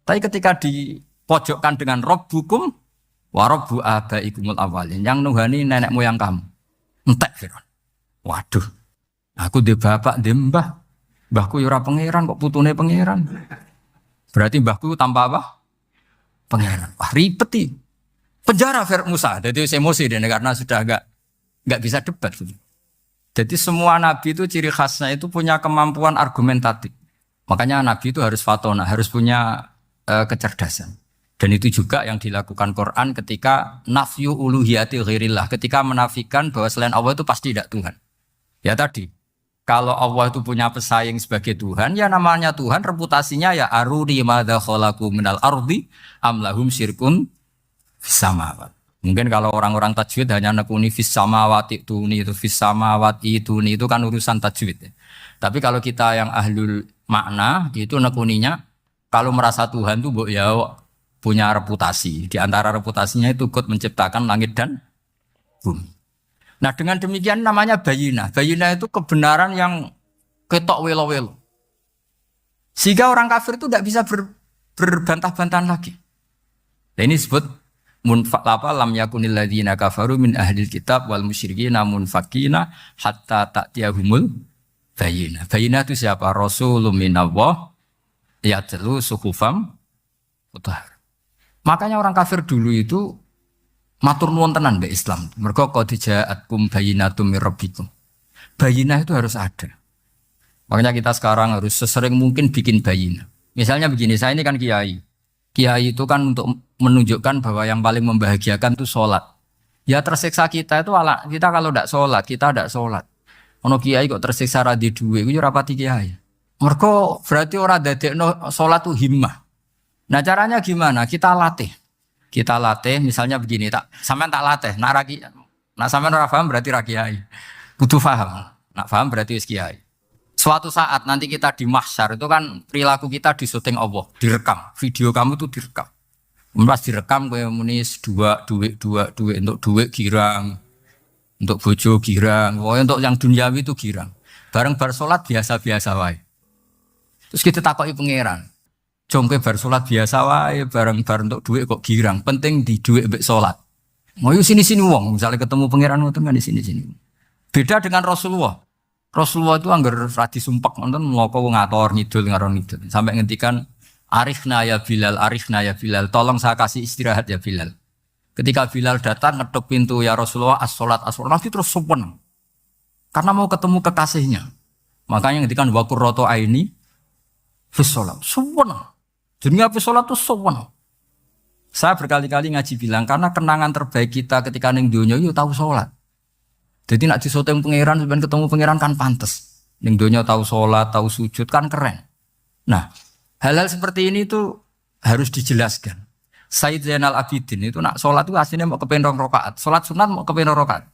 Tapi ketika dipojokkan dengan Rabbukum wa rabbu abaikumul awalin, yang nuhani nenek moyang kamu, entek Fir'aun. Waduh, aku di bapak, di mbah. Mbahku yura pangeran, kok putune pangeran. Berarti mbahku tanpa apa? Pangeran. Wah ribet nih. Penjara Musa. Jadi emosi dia karena sudah enggak bisa debat. Jadi semua nabi itu ciri khasnya itu punya kemampuan argumentatif. Makanya nabi itu harus fatona, harus punya kecerdasan. Dan itu juga yang dilakukan Quran ketika nafyu uluhiyati ghairillah, ketika menafikan bahwa selain Allah itu pasti tidak Tuhan. Ya tadi, kalau Allah itu punya pesaing sebagai Tuhan, ya namanya Tuhan, reputasinya ya aruri madza khalaqu minal ardi am lahum syirkun fis samawat. Mungkin kalau orang-orang tajwid hanya nekuni fis samawati itu fis samawati itu kan urusan tajwid. Ya. Tapi kalau kita yang ahlul makna itu nekuninya kalau merasa Tuhan itu ya punya reputasi. Di antara reputasinya itu ikut menciptakan langit dan bumi. Nah dengan demikian namanya bayinah. Bayinah itu kebenaran yang ketok welo-welo. Sehingga orang kafir itu tidak bisa berbantah-bantahan lagi. Nah ini disebut Apa lam yakunil ladzina kafaru min ahlil kitab wal musyrikin munfakina hatta ta'tiyahumul bayyinah. Bayyinah itu siapa? Rasulun minallah yatlu suhufam mutahhar. Makanya orang kafir dulu itu matur nuwun tenan mbek Islam. Mergo qad ja'atkum bayyinatum mir rabbikum. Bayyinah itu harus ada. Makanya kita sekarang harus sesering mungkin bikin bayyinah. Misalnya begini, saya ini kan kiai. Kiai itu kan untuk menunjukkan bahwa yang paling membahagiakan itu sholat. Ya tersiksa kita itu kita kalau tidak sholat, kita tidak sholat. Ono kiai kok tersiksa radhi duwe, itu rapati kiai. Mergo berarti orang dadekno sholat itu himmah. Nah caranya gimana? Kita latih, misalnya begini, sampean tak latih, nak sampean ora paham berarti ra kiai. Butuh paham. Nak paham berarti wis kiai. Suatu saat nanti kita di mahsyar itu kan perilaku kita disuting Allah, direkam. Video kamu tuh direkam. Pas direkam kayak munis duit untuk duit girang, untuk bojo girang, untuk yang duniawi itu girang. Bareng bar salat biasa-biasa wae. Terus kita takoki pangeran. Jongke bar salat biasa wae, bareng untuk duit kok girang. Penting di duit mbek salat. Mau sini-sini wong, misalnya ketemu pangeran ngoten kan di sini-sini. Beda dengan Rasulullah. Rasulullah itu anggar radi sumpek nonton mloko ngator ngidul ngaron ngidul sampai ngendikan arifna ya Bilal tolong saya kasih istirahat ya Bilal. Ketika Bilal datang ngetuk pintu ya Rasulullah as-salat Nabi terus sopan karena mau ketemu kekasihnya. Makanya ngendikan wa qurratu aini fis shalat sopan. Jenenge apa salat itu sopan. Saya berkali-kali ngaji bilang karena kenangan terbaik kita ketika ning donya yo tahu salat. Jadi nak disoteng pangeran sebenarnya ketemu pangeran kan pantes. Ning donya tahu sholat, tahu sujud kan keren. Nah, hal-hal seperti ini tuh harus dijelaskan. Sayyid Zainal Abidin itu nak sholat itu aslinya mau kepen 2 rakaat, sholat sunat mau kepen 2 rakaat.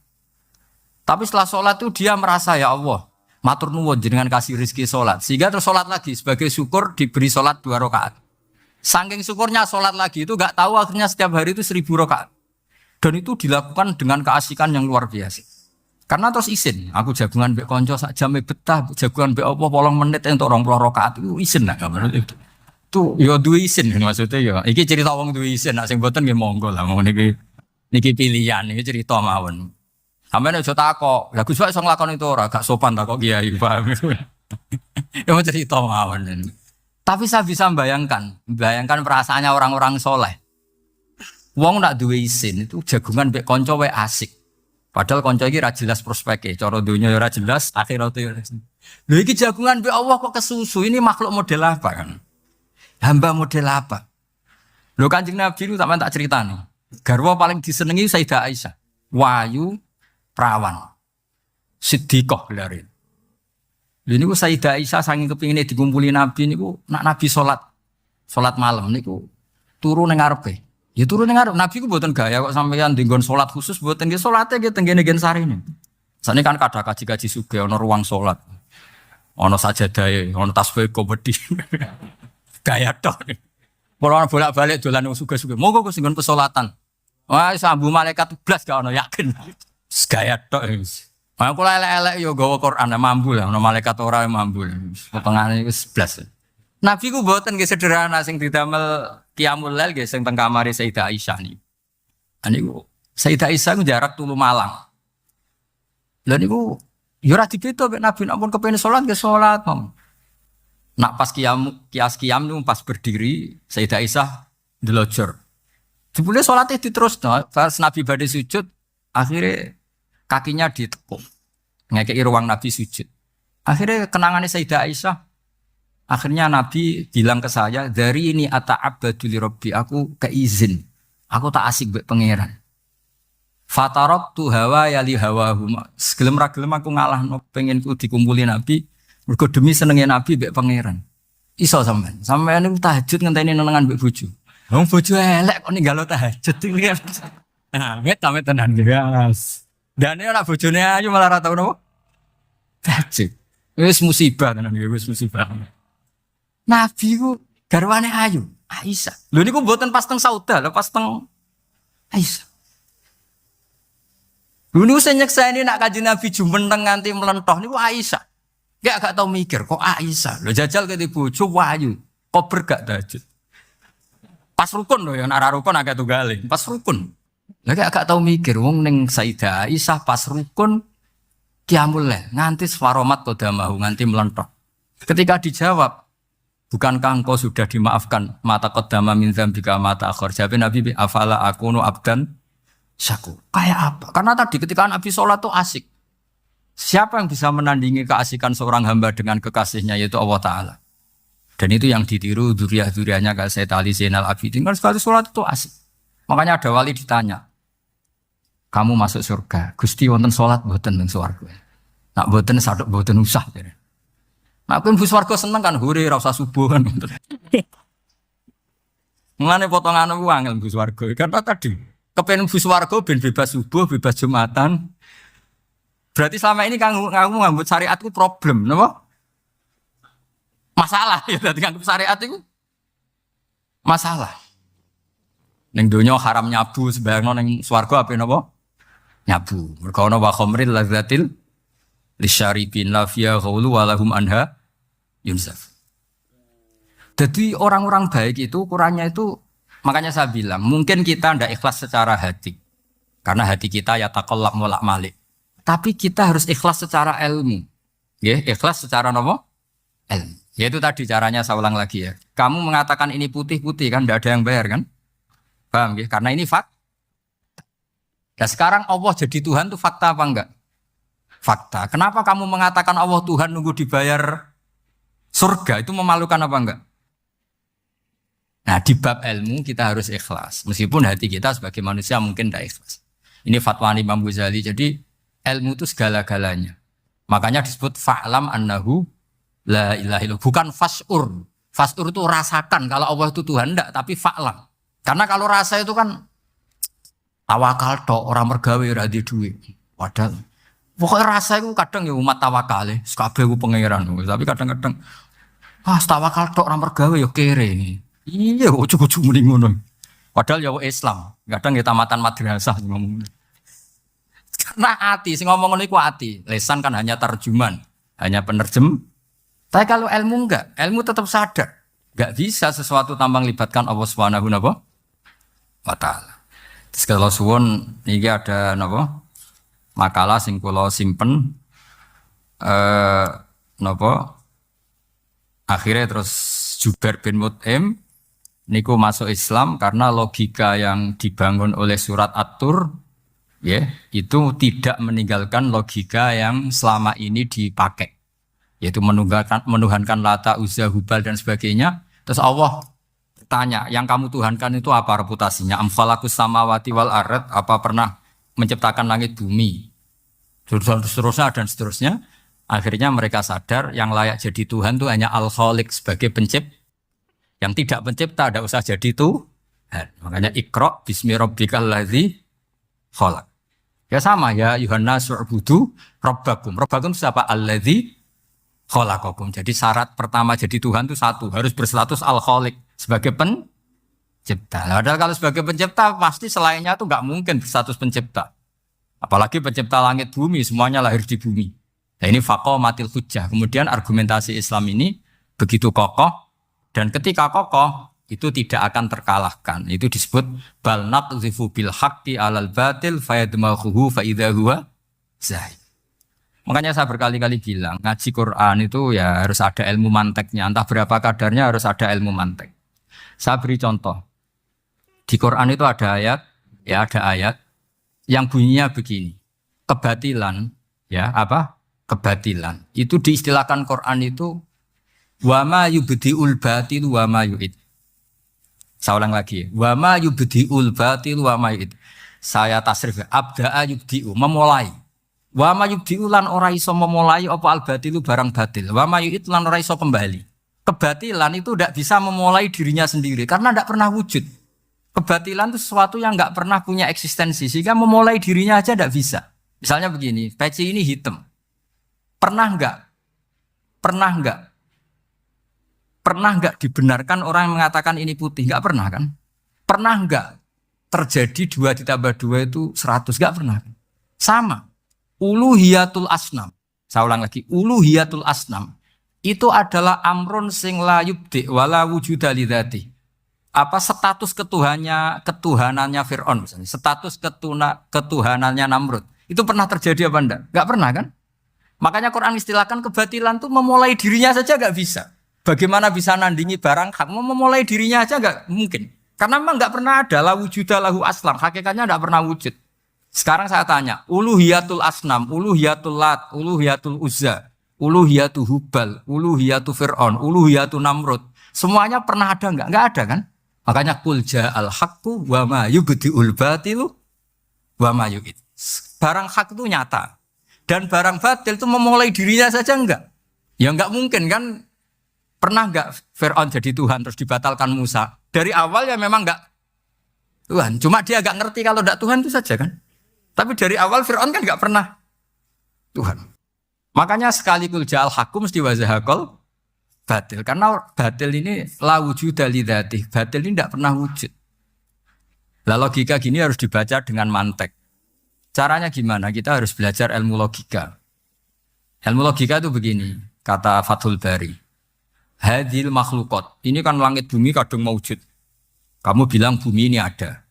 Tapi setelah sholat itu dia merasa ya Allah, matur nuwun jenengan kasih rezeki sholat, sehingga terus sholat lagi sebagai syukur diberi sholat 2 rakaat. Saking syukurnya sholat lagi itu gak tahu akhirnya setiap hari itu 1000 rakaat. Dan itu dilakukan dengan keasikan yang luar biasa. Karena terus isin, aku jagungan mbek konco sak jame betah, jagungan mbek apa 8 menit entuk 20 rakaat itu isin lah kabar itu. Tuh yo duwe isin maksudnya yo. Iki cerita wong duwe isin, nek sing mboten nggih monggo lah mong niki pilihan, iki cerita mawon. Sampeyan aja takok, lah Gus wae iso nglakoni itu ora, gak sopan takok kiai, paham. Yo cerita mawon. Tapi saya bisa bayangkan perasaannya orang-orang soleh. Wong nak duwe isin itu jagungan mbek konco wae asik. Padahal konco iki ra jelas prospeke, cara dunya ya ora jelas, akhirat ya. Lho iki jagungan mbek Allah kok kesusu, ini makhluk model apa kan? Hamba model apa? Lho Kanjeng Nabi itu sampean tak critani. Garwa paling disenengi Sayyidah Aisyah. Wayu prawan. Siddiqah lare. Lho niku Sayyidah Aisyah saking kepingine dikumpuli Nabi niku nak Nabi salat malam niku turu ning ngarepe. Ya turun ngarep Nabi ku mboten gaya kok sampeyan dinggon salat khusus mboten nggih salate nggih teng ngene sarine. Sane kan kada kaji-kaji sugih ana ruang salat. Ana sajadahe, ana tasbih komedi. Gaya tok. Pola bolak-balik dolan wong sugih-sugih. Monggo Gus nggon pesolatan. Wah sambu malaikat blas gak ana yakin. Gaya tok wis. Aku kula elek-elek yo gawa Quran mambu lah ana malaikat ora mambu. Potongane wis blas. Nabi ku mboten nggih sederhana sing didamel Qiyamul Lail nggih sing teng kamare Sayyidah Aisyah niku. Niku Sayyidah Aisyah ku jarak tulu Malang. Lha niku ya ora dibeda mek Nabi nek pun kepengin salat nggih salat. Nak pas qiyam niku pas berdiri Sayyidah Aisyah ndelojor. Jebule salate diterusno, pas Nabi badhe sujud akhirnya kakinya ditekuk. Ngekeki ruang Nabi sujud. Akhirnya kenangannya Sayyidah Aisyah. Akhirnya Nabi bilang ke saya, dari ini ata'abbadu li Rabbi, aku keizin. Aku tak asik mbek pangeran. Fatarabtu hawa yali hawahu. Segelem ra gelem aku ngalah pengen ku dikumpuli Nabi, mergo demi senenge Nabi mbek pangeran. Iso sampean. Sampean niku tahajud ngenteni nenengan mbek bojo. Wong bojo elek kok ninggalo tahajud iki. Nah, met tenan guys. Dane ora bojone ayu malah ra tau napa? Tahajud. Wis musibah tenan wis musibah. Nabi ku garwane ayu, Aisyah. Lho niku mboten pas teng Sauda, lho pas teng Aisyah. Lho niku sing nyekseni nak Kanjeng Nabi jumeneng nganti mlentoh niku Aisyah. Gak tau mikir kok Aisyah. Lho jajal ke bojo wayu, kok bergak tahajud. Pas rukun loh ya, nek rukun agak tunggale. Pas rukun. Lagi agak tahu mikir, wong neng Sayyidah Aisyah pas rukun qiyamul lail nganti swaromat qadamahu nganti melentok. Ketika dijawab, bukankah engkau sudah dimaafkan mata qaddama min dzambika mata akhir? Jawab Nabi, afala akunu abdan syakur. Kayak apa? Karena tadi ketika Nabi sholat tuh asik. Siapa yang bisa menandingi keasikan seorang hamba dengan kekasihnya yaitu Allah Ta'ala. Dan itu yang ditiru duriah-duriahnya kayak Sayyid Ali Zainal Abidin. Kan sekali sholat itu asik. Makanya ada wali ditanya, kamu masuk surga, Gusti wonten sholat mboten teng swarga. Nak mboten sadok mboten usah. Nak pun bu swarga seneng kan hore ra usah subuh kan. Mulane potongan ku angel bu swarga. Karena tadi kepen bu swarga ben bebas subuh, bebas Jumatan. Berarti selama ini kamu ngambut syariatku problem, napa? Masalah ya dadi ngambut syariat itu masalah. Ning donya haram nyabu sembayangno ning swarga ape napa? Nyabu. Mergo ana wa khamril lazzatil lisyaribin la fiya ghulu wa lahum anha yunsaf. Jadi orang-orang baik itu ukurannya itu, makanya saya bilang mungkin kita ndak ikhlas secara hati. Karena hati kita ya taqallab molak malik. Tapi kita harus ikhlas secara ilmu. Ya, ikhlas secara apa? Ilmu. Yaitu tadi caranya saya ulang lagi ya. Kamu mengatakan ini putih-putih kan ndak ada yang bayar kan? Paham ya? Karena ini fakta. Dan sekarang Allah jadi Tuhan itu fakta apa enggak? Fakta. Kenapa kamu mengatakan Allah Tuhan nunggu dibayar surga? Itu memalukan apa enggak? Nah di bab ilmu kita harus ikhlas. Meskipun hati kita sebagai manusia mungkin tidak ikhlas. Ini fatwa Imam Ghazali. Jadi ilmu itu segala-galanya. Makanya disebut fa'lam annahu la ilaha illallah. Bukan fas'ur. Fas'ur itu rasakan kalau Allah itu Tuhan. Enggak, tapi fa'lam. Karena kalau rasa itu kan tawakal tok, orang mergawe ora di duit. Padahal pokoknya rasa itu kadang ya umat tawakal ya, kabeh ku pangeran. Tapi kadang-kadang tawakal tok orang mergawe ya kere. Iya, ojo-ojo muni ngono. Padahal ya Islam, kadang ya tamatan madrasah ngomong. Karena hati sing ngomong ngono iku hati. Lesan kan hanya terjemahan, hanya penerjem. Tapi kalau ilmu enggak, ilmu tetap sadar. Enggak bisa sesuatu tanpa melibatkan Allah Subhanahu wa taala. Terus kalau suwun iki ada napa? Makalah sing kula simpen napa? Akhirnya terus Jubair bin Mut'im niku masuk Islam karena logika yang dibangun oleh surat At-Tur ya, itu tidak meninggalkan logika yang selama ini dipakai. Yaitu menuhankan Lata, Uzza, Hubal dan sebagainya. Terus Allah tanya, yang kamu tuhankan itu apa reputasinya? Am khalaqus samawati wal ard, apa pernah menciptakan langit bumi? Seterusnya dan seterusnya. Akhirnya mereka sadar yang layak jadi Tuhan itu hanya Al-Khaliq sebagai pencipta. Yang tidak pencipta tidak usah jadi Tuhan. Makanya Iqra bismi rabbikal ladzi khalaq. Ya sama ya Yuhannas su'budu rabbakum. Rabbakum siapa? Alladzi khalaqakum. Jadi syarat pertama jadi Tuhan itu satu, harus berstatus Al-Khaliq sebagai pencipta. Padahal kalau sebagai pencipta pasti selainnya itu nggak mungkin berstatus pencipta. Apalagi pencipta langit bumi, semuanya lahir di bumi. Nah ini faqamatil hujjah. Kemudian argumentasi Islam ini begitu kokoh dan ketika kokoh itu tidak akan terkalahkan. Itu disebut bal naqdhifu bil haqqi 'alal batil fayadmaghuhu fa idza huwa zahid. Makanya saya berkali-kali bilang ngaji Quran itu ya harus ada ilmu manteknya. Entah berapa kadarnya harus ada ilmu mantek. Saya beri contoh. Di Quran itu ada ayat, ya ada ayat yang bunyinya begini. Kebatilan, ya apa? Kebatilan. Itu diistilahkan Quran itu wa ma yubdiul batil wa ma yu'id. Saya ulang lagi. Wa ma yubdiul batil wa ma yu'id. Saya tasrif abda'a yubdi'u, memulai. Wa ma yubdi'u lan ora iso memulai apa al batilu barang batil. Wa ma yu'id lan ora iso kembali. Kebatilan itu tidak bisa memulai dirinya sendiri karena tidak pernah wujud. Kebatilan itu sesuatu yang tidak pernah punya eksistensi sehingga memulai dirinya aja tidak bisa. Misalnya begini, peci ini hitam. Pernah enggak? Pernah enggak dibenarkan orang yang mengatakan ini putih? Enggak pernah kan? Pernah enggak terjadi 2 ditambah 2 itu 100? Enggak pernah. Sama. Uluhiyatul asnam. Saya ulang lagi, uluhiyatul asnam. Itu adalah amrun sing la yubdi wala wujuda lidzati. status ketuhanannya Fir'aun misalnya, status ketuhanannya Namrud. Itu pernah terjadi apa enggak? Enggak pernah kan? Makanya Quran istilahkan kebatilan tuh memulai dirinya saja enggak bisa. Bagaimana bisa nandingi barang hak? Memulai dirinya aja enggak mungkin. Karena memang enggak pernah ada la wujuda lahu aslam. Hakikatnya enggak pernah wujud. Sekarang saya tanya, uluhiyatul asnam, uluhiyatul lat, uluhiyatul uzza, uluhiyatul hubal, uluhiyatul fir'aun, uluhiyatul namrud. Semuanya pernah ada enggak? Enggak ada kan? Makanya kul ja'al haqqu wa ma yubdi'ul batilu wa ma yu'id. Barang hak itu nyata. Dan barang batil itu memulai dirinya saja enggak? Ya enggak mungkin kan? Pernah enggak Fir'aun jadi Tuhan terus dibatalkan Musa? Dari awal ya memang enggak Tuhan. Cuma dia enggak ngerti kalau enggak Tuhan itu saja kan? Tapi dari awal Fir'aun kan enggak pernah Tuhan. Makanya sekali kul ja'al haqqu mesti wazahakol batil. Karena batil ini la wujuda lidzatih. Batil ini tidak pernah wujud. Lah logika gini harus dibaca dengan mantek. Caranya gimana? Kita harus belajar ilmu logika. Ilmu logika itu begini, kata Fathul Bari. Hadil makhlukot. Ini kan langit bumi kadung mewujud. Kamu bilang bumi ini ada.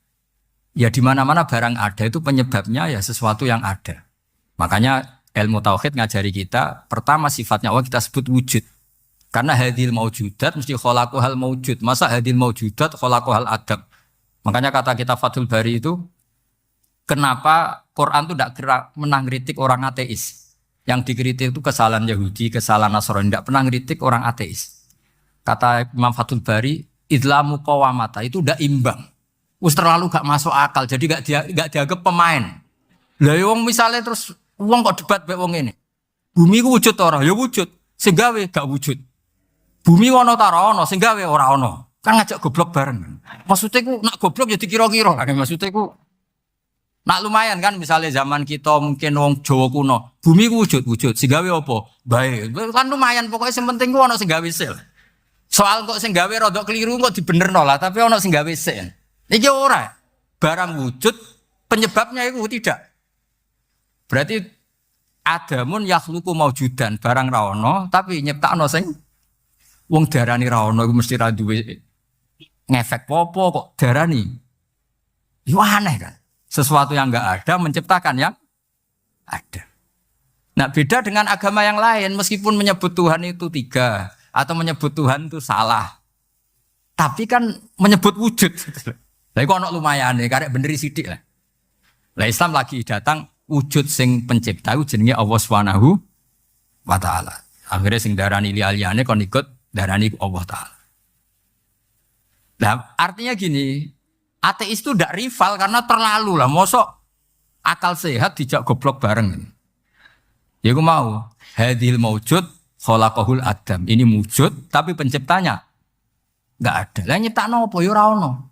Ya di mana-mana barang ada itu penyebabnya ya sesuatu yang ada. Makanya ilmu tauhid ngajari kita, pertama sifatnya Allah kita sebut wujud. Karena hadil maujudat mesti khalaqahal maujud. Masa hadil maujudat khalaqahal adam. Makanya kata kita Fathul Bari itu, kenapa Quran itu tidak pernah ngeritik orang ateis. Yang dikritik itu kesalahan Yahudi, kesalahan Nasrani. Tidak pernah ngeritik orang ateis. Kata Imam Fathul Bari, idlamu qawamata itu tidak imbang. Us terlalu gak masuk akal, jadi gak dianggap pemain. Lah wong misalnya terus wong kok debat bae wong ini. Bumi ku wujud ora? Ya wujud. Sing gawe gak wujud. Bumi ono ta ora ono, sing gawe ora ono. Kan ngajak goblok bareng. Maksudnya ku nak goblok ya dikira-kira. Maksudnya ku nak lumayan kan misalnya zaman kita mungkin wong Jawa kuno. Bumi ku wujud. Sing gawe apa? Bae. Kan lumayan pokoknya sing penting ku ono sing gawe sil. Soal kok sing gawe rodok keliru kok dibenerno lah, tapi ono sing gawe sil. Iki ora. Barang wujud penyebabnya itu tidak. Berarti adamun yakhluqu maujudan, barang ra ono tapi nyiptakno sing wong darani ra ono iku mesti ra duwe ngefek apa kok darani. Itu aneh kan. Sesuatu yang enggak ada menciptakan yang ada. Nah, beda dengan agama yang lain meskipun menyebut Tuhan itu tiga atau menyebut Tuhan itu salah. Tapi kan menyebut wujud. Lah iku ana lumayane karek bener sithik lah. Lah Islam lagi datang wujud sing pencipta iku jenenge Allah Subhanahu wa taala. Akhire sing darani liyane kon ikut darani Allah taala. Nah, artinya gini, ateis itu ndak rival karena terlalu lah. Mosok akal sehat dijak goblok bareng. Ya aku mau hadil maujud khalaqahul adam. Ini wujud tapi penciptanya enggak ada. Lah nyiptakno apa ya ora ono.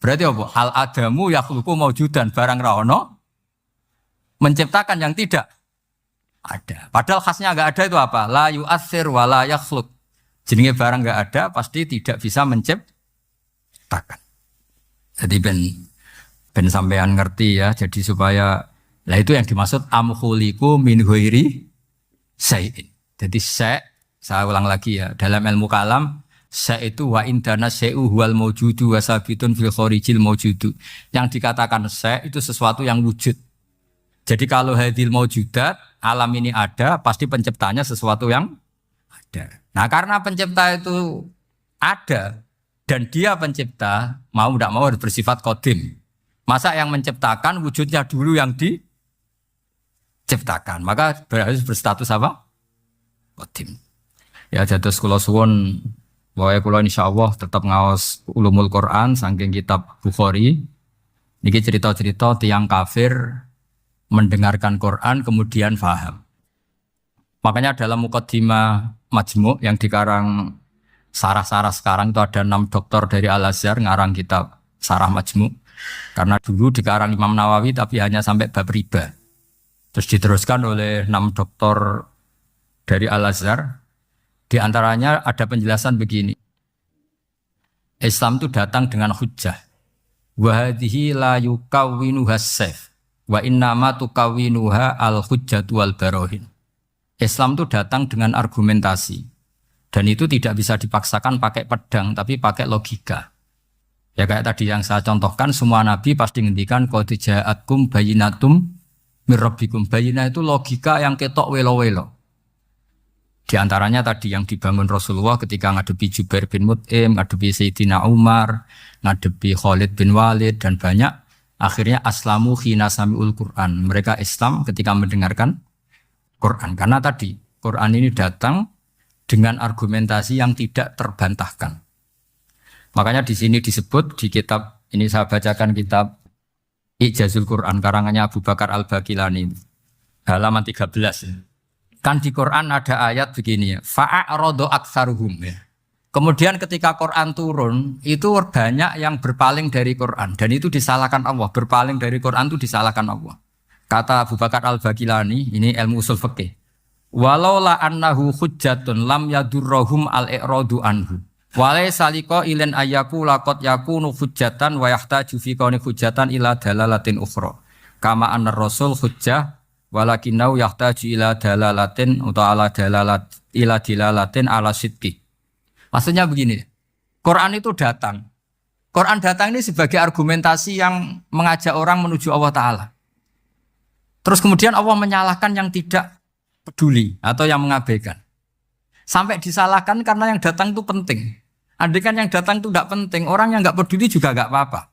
Berarti apa? Al adamu yakhluqu maujudan, barang ra ono menciptakan yang tidak ada. Padahal khasnya enggak ada itu apa? La yu'athir wa la yakhluq. Jenenge barang enggak ada pasti tidak bisa menciptakan. Jadi ben sampean ngerti ya. Jadi supaya lah itu yang dimaksud amkhuliku min ghairi syai'in. Jadi saya ulang lagi ya, dalam ilmu kalam itu wa indana syai'u huwal maujudu wa sabitun fil kharijil maujudu. Yang dikatakan itu sesuatu yang wujud. Jadi kalau hadil maujudat, alam ini ada, pasti penciptanya sesuatu yang ada. Nah, karena pencipta itu ada dan dia pencipta, mau tidak mau harus bersifat qadim. Masa yang menciptakan wujudnya dulu yang diciptakan, maka harus berstatus apa? Qadim. Ya jatuh kula suwun bahwa kula insyaallah tetap ngaos ulumul Quran saking kitab Bukhari. Niki cerita-cerita tiyang kafir mendengarkan Quran kemudian faham. Makanya dalam muqaddimah Majmu' yang dikarang sarah-sarah sekarang itu ada 6 doktor dari Al-Azhar ngarang kitab Sarah Majmu'. Karena dulu dikarang Imam Nawawi tapi hanya sampai bab riba. Terus diteruskan oleh 6 doktor dari Al-Azhar. Di antaranya ada penjelasan begini. Islam itu datang dengan hujjah. Wa hadhihi la yukawwinuha as-sayf wa innama tukawwinuha al-hujjatu wal barahin. Islam itu datang dengan argumentasi. Dan itu tidak bisa dipaksakan pakai pedang tapi pakai logika. Ya kayak tadi yang saya contohkan, semua nabi pasti ngendikan qad ja'atkum bayyinatum mir rabbikum. Bayyinah itu logika yang ketok welo-welo. Di antaranya tadi yang dibangun Rasulullah ketika ngadepi Jubair bin Mut'im, ngadepi Sayyidina Umar, ngadepi Khalid bin Walid dan banyak. Akhirnya aslamu khina sami'ul Qur'an. Mereka Islam ketika mendengarkan Quran. Karena tadi Quran ini datang dengan argumentasi yang tidak terbantahkan. Makanya di sini disebut di kitab ini saya bacakan kitab Ijazul Quran karangannya Abu Bakar Al-Baqilani halaman 13. Kan di Quran ada ayat begini ya, fa'aradu aktsaruhum ya. Kemudian ketika Quran turun itu banyak yang berpaling dari Quran dan itu disalahkan Allah. Berpaling dari Quran itu disalahkan Allah. Kata Abu Bakar Al-Baqilani, ini ilmu usul fikih. Walau la annahu hujjatun lam yadurruhum al-i'radu anhu. Walai saliko ilen ayaku lakot yakunu hujjatan wa yahtaju fi kauni hujjatan ila dalalatin ukhra. Kama anna rasul hujjah walakinau yahtaju ila dalalatin atau ala dalalat ila dilalatin ala sidqi. Maksudnya begini, Quran itu datang. Quran datang ini sebagai argumentasi yang mengajak orang menuju Allah Ta'ala. Terus kemudian Allah menyalahkan yang tidak peduli atau yang mengabaikan. Sampai disalahkan karena yang datang itu penting. Andai kan yang datang itu tidak penting, orang yang nggak peduli juga nggak apa-apa.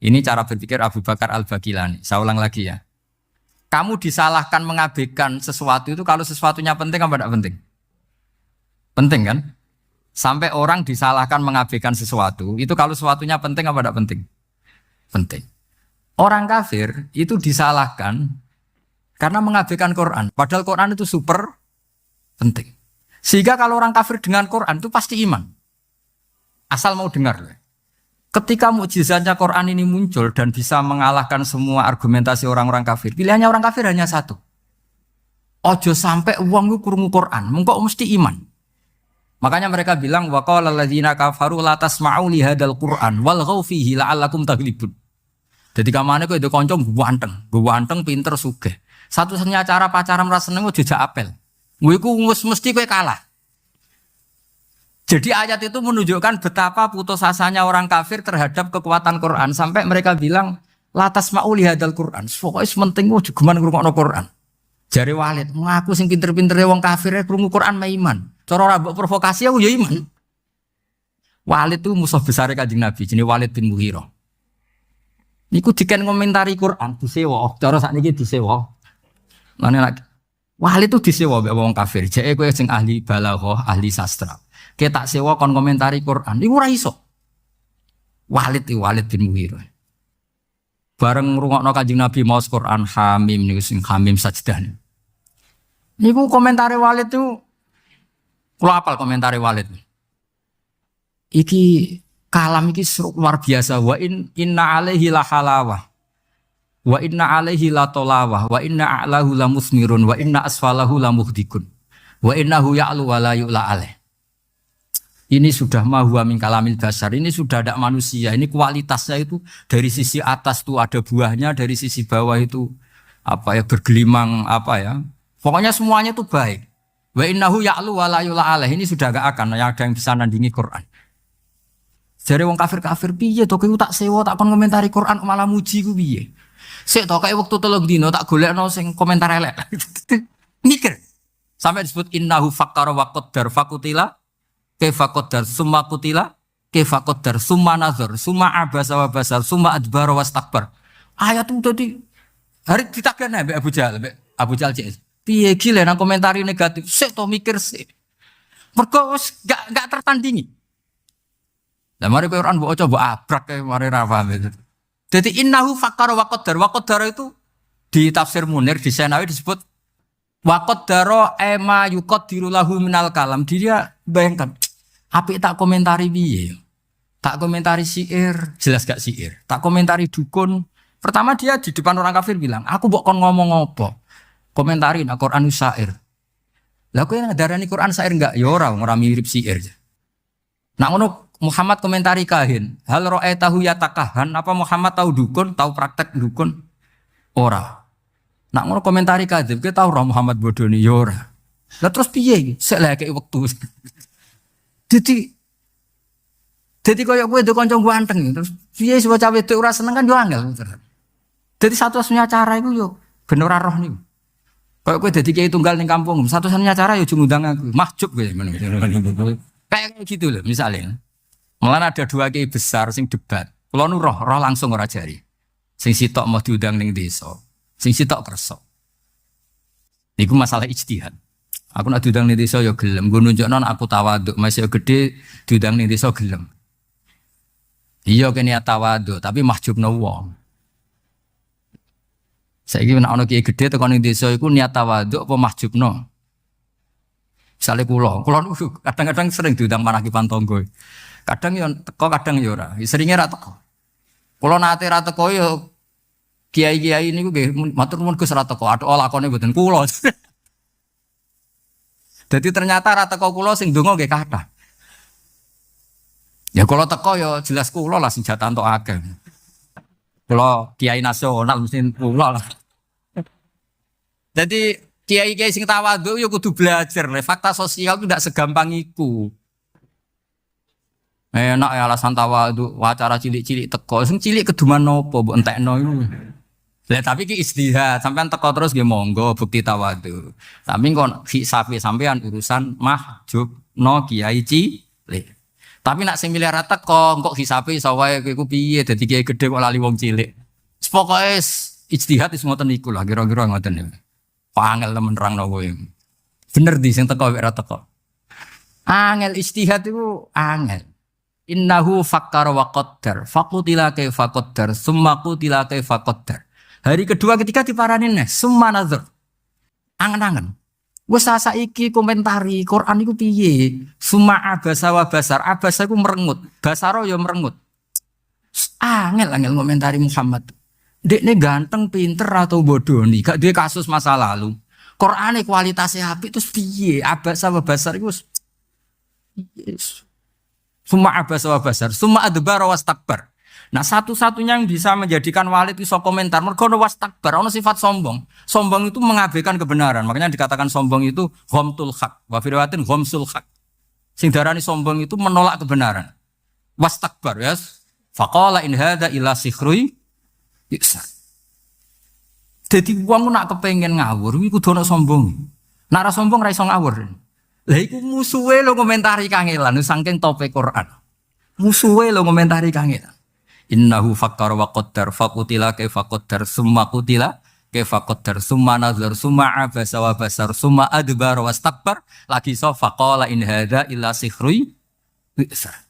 Ini cara berpikir Abu Bakar Al-Baqilani. Saya ulang lagi ya. Kamu disalahkan mengabaikan sesuatu itu kalau sesuatunya penting apa tidak penting? Penting kan? Sampai orang disalahkan mengabaikan sesuatu, itu kalau sesuatunya penting apa tidak penting? Penting. Orang kafir itu disalahkan karena mengabaikan Quran. Padahal Quran itu super penting. Sehingga kalau orang kafir dengan Quran itu pasti iman. Asal mau dengar. Ketika mukjizatnya Quran ini muncul dan bisa mengalahkan semua argumentasi orang-orang kafir, pilihannya orang kafir hanya satu. Ojo sampai uang itu krungu Quran, mengko mesti iman. Makanya mereka bilang wa qala alladziina kafaru la tasma'u li hadzal Qur'an walghaw fihi la'allakum taghlibun. Jadi kamane kok itu kanca ganteng, pinter sugih. Satu-satunya cara pacaran ra seneng ojo jak apel. Kowe iku mesti kowe kalah. Jadi ayat itu menunjukkan betapa putus asanya orang kafir terhadap kekuatan Quran sampai mereka bilang la tasma'u li hadzal Qur'an. Pokoke penting ojo geman ngrungokno Quran. Jare Walid, ngaku sing pinter-pintere wong kafir krungu Quran mah iman. Cara ora mbok provokasi aku ya iman. Walid itu musuh besar Kanjeng Nabi, jenenge Walid bin Mughirah. Niku diken komentari Quran disewa, cara sakniki disewa. Mane lagi Walid itu disewa mbek wong kafir. Jeke kowe sing ahli balaghah, ahli sastra. Kita tak sewa kon komentari Quran. Iku ora iso. Walid bin Mughirah. Bareng ngrungokno Kanjeng Nabi maos Quran Hamim niku sing Hamim sajdah. Niku komentari Walid itu kula apal komentari Walid. Iki kalam iki luar biasa wa inna alaihi la halawah. Wa inna alaihi la tolawah wa inna a'lahu la musmirun wa inna asfalahu la muhdikun. Wa innahu ya'lu wa la yu'la alaih. Ini sudah mahuwa min kalamil basar, ini sudah ada manusia, ini kualitasnya itu dari sisi atas tuh ada buahnya, dari sisi bawah itu apa ya bergelimang apa ya. Pokoknya semuanya itu baik. Wa innahu ya'lu wa la yu'la alaih, ini sudah gak akan ada yang bisa nandingi Quran. Jare wong kafir-kafir piye to kowe tak sewa tak kon komentari Quran malah muji ku piye. Sik to kae wektu 3 dina tak golekno sing komentar elek. Mikir. Sampai disebut innahu fakkara wa qaddar fakutila kaifa qaddar summa qutila kaifa qaddar summa nazar summa abasa wa basar summa adbara wastakbar. Ayat itu tadi hari ditakane mbek Abu Jahal cek. Piye iki lho nang komentari negatif. Sik to mikir sik. Mergo wis gak tertandingi. Lah mari Quran mbok coba abrak kae mari ra paham itu. Dadi innahu fakkara wa qaddar. Wa qaddar itu di tafsir Munir di Senawi disebut wa qaddara ema yuqaddiru lahu minal kalam. Dia bayangkan apik tak komentari piye. Tak komentari syair, jelas gak syair. Tak komentari dukun. Pertama dia di depan orang kafir bilang, "Aku mbok kon ngomong apa?" Komentarin Al-Qur'an syair. Lah kowe ngadarani Quran syair enggak? Ya ora mirip syair. Nak ngono Muhammad komentari kahin, hal ra'aitahu yatakahan, apa Muhammad tahu dukun, tahu praktek dukun? Ora. Nak ngono komentari kadzib, kita tahu ora Muhammad bodoni ya ora. Lah terus piye iki? Sek lek wektu. Jadi Jadi koyo kowe do kanca ganteng terus piye sing bocah wedok ora seneng kan yo angel. Jadi satu-satunya cara iku yo ben ora roh niku. Koyo kowe dadi kiai tunggal ning kampung, satu-satunya cara yo ngundang aku. Mahjub kowe ngono. Kayak gitu loh misalnya. Malah ada dua kiai besar sing debat. Kulo nu roh langsung ora jari. Sing sitok mau diundang ning desa, sing sitok kersa. Iku masalah ijtihad. Aku nak diundang ning desa yo gelem, nggo nunjukno aku tawaduk, masih gede diundang ning desa gelem. Iya kene tawaduk, tapi mahjubno wong. Saiki nek ana kiai gede teko ning desa iku niat tawaduk apa mahjubno? Misale kula kadang-kadang sering diundang manakipan tangga. Kadang yo teko, kadang yo ora. Seringe ra teko. Kula nate ra teko yo kiai-kiai niku nggih matur nuwun Gus ra teko, atok lakone mboten kula. Jadi ternyata ra teko kula sing ndonga nggih kathah. Ya kula teko yo jelas kula lah sing jatah entuk akeh. Kula kiai nasional mesti kula lah. Jadi kiai-kiai sing tawadhu yo kudu belajar. Fakta sosial itu tidak segampang iku. Enak ya alasan tawadhu, wacara cilik-cilik teko, sing cilik keduman nopo mbok entekno iku. Lah tapi ki istihad, sampean teko terus nggih monggo bukti tawadhu. Tapi kon sapi sampean urusan mahjubno kiai cilik. Tapi nak sing milih ra teko, kok hisabe iso wae kowe piye dadi kiai gedhe kok lali wong cilik. Pokoke ijtihad wis ngoten niku lah kira-kira ngoten niku. Pangel temen nerangno kowe. Bener di sing teko ora teko. Angel ijtihad iku angel. Innahu fakkara wa qaddar, faqutila kaifa qaddar, summa qutila kaifa qaddar. Hari kedua ketiga diparanin neh, summa nazar. Angen-angen. Wes saiki komentari Quran iku piye? Summa abasa wa basar. Abasa iku merengut, basaro ya merengut. Angel komentari Muhammad. Dekne ganteng, pinter atau bodoh nih, gak duwe kasus masa lalu. Qur'ane kualitasnya apik terus piye? Abasa wa basar iku yes. Summa abasa wa basar, summa adbara wastakbar. Nah, satu-satunya yang bisa menjadikan walid iso komentar mergo ono wastakbar, ono sifat sombong. Sombong itu mengabaikan kebenaran. Makanya dikatakan sombong itu ghamtul haq, wa fi riwayatin ghamsul haq. Sing darani sombong itu menolak kebenaran. Wastakbar ya. Faqala in hadza illa sihrui yusar. Dadi wong nak kepengin ngawur iku kudu ono sombong. Nek ora sombong ra iso ngawur. Lah iku musuhe lho komentari kangelan saking tope Quran. Musuhe lho komentari kangelan. Innahu fakkara wa qaddar faqutila kaifa qaddar summa qutila kaifa qaddar summa nazar summa abasa wa basar summa adbar wastakbar lagi so faqala in hadza illa sihrui bisar.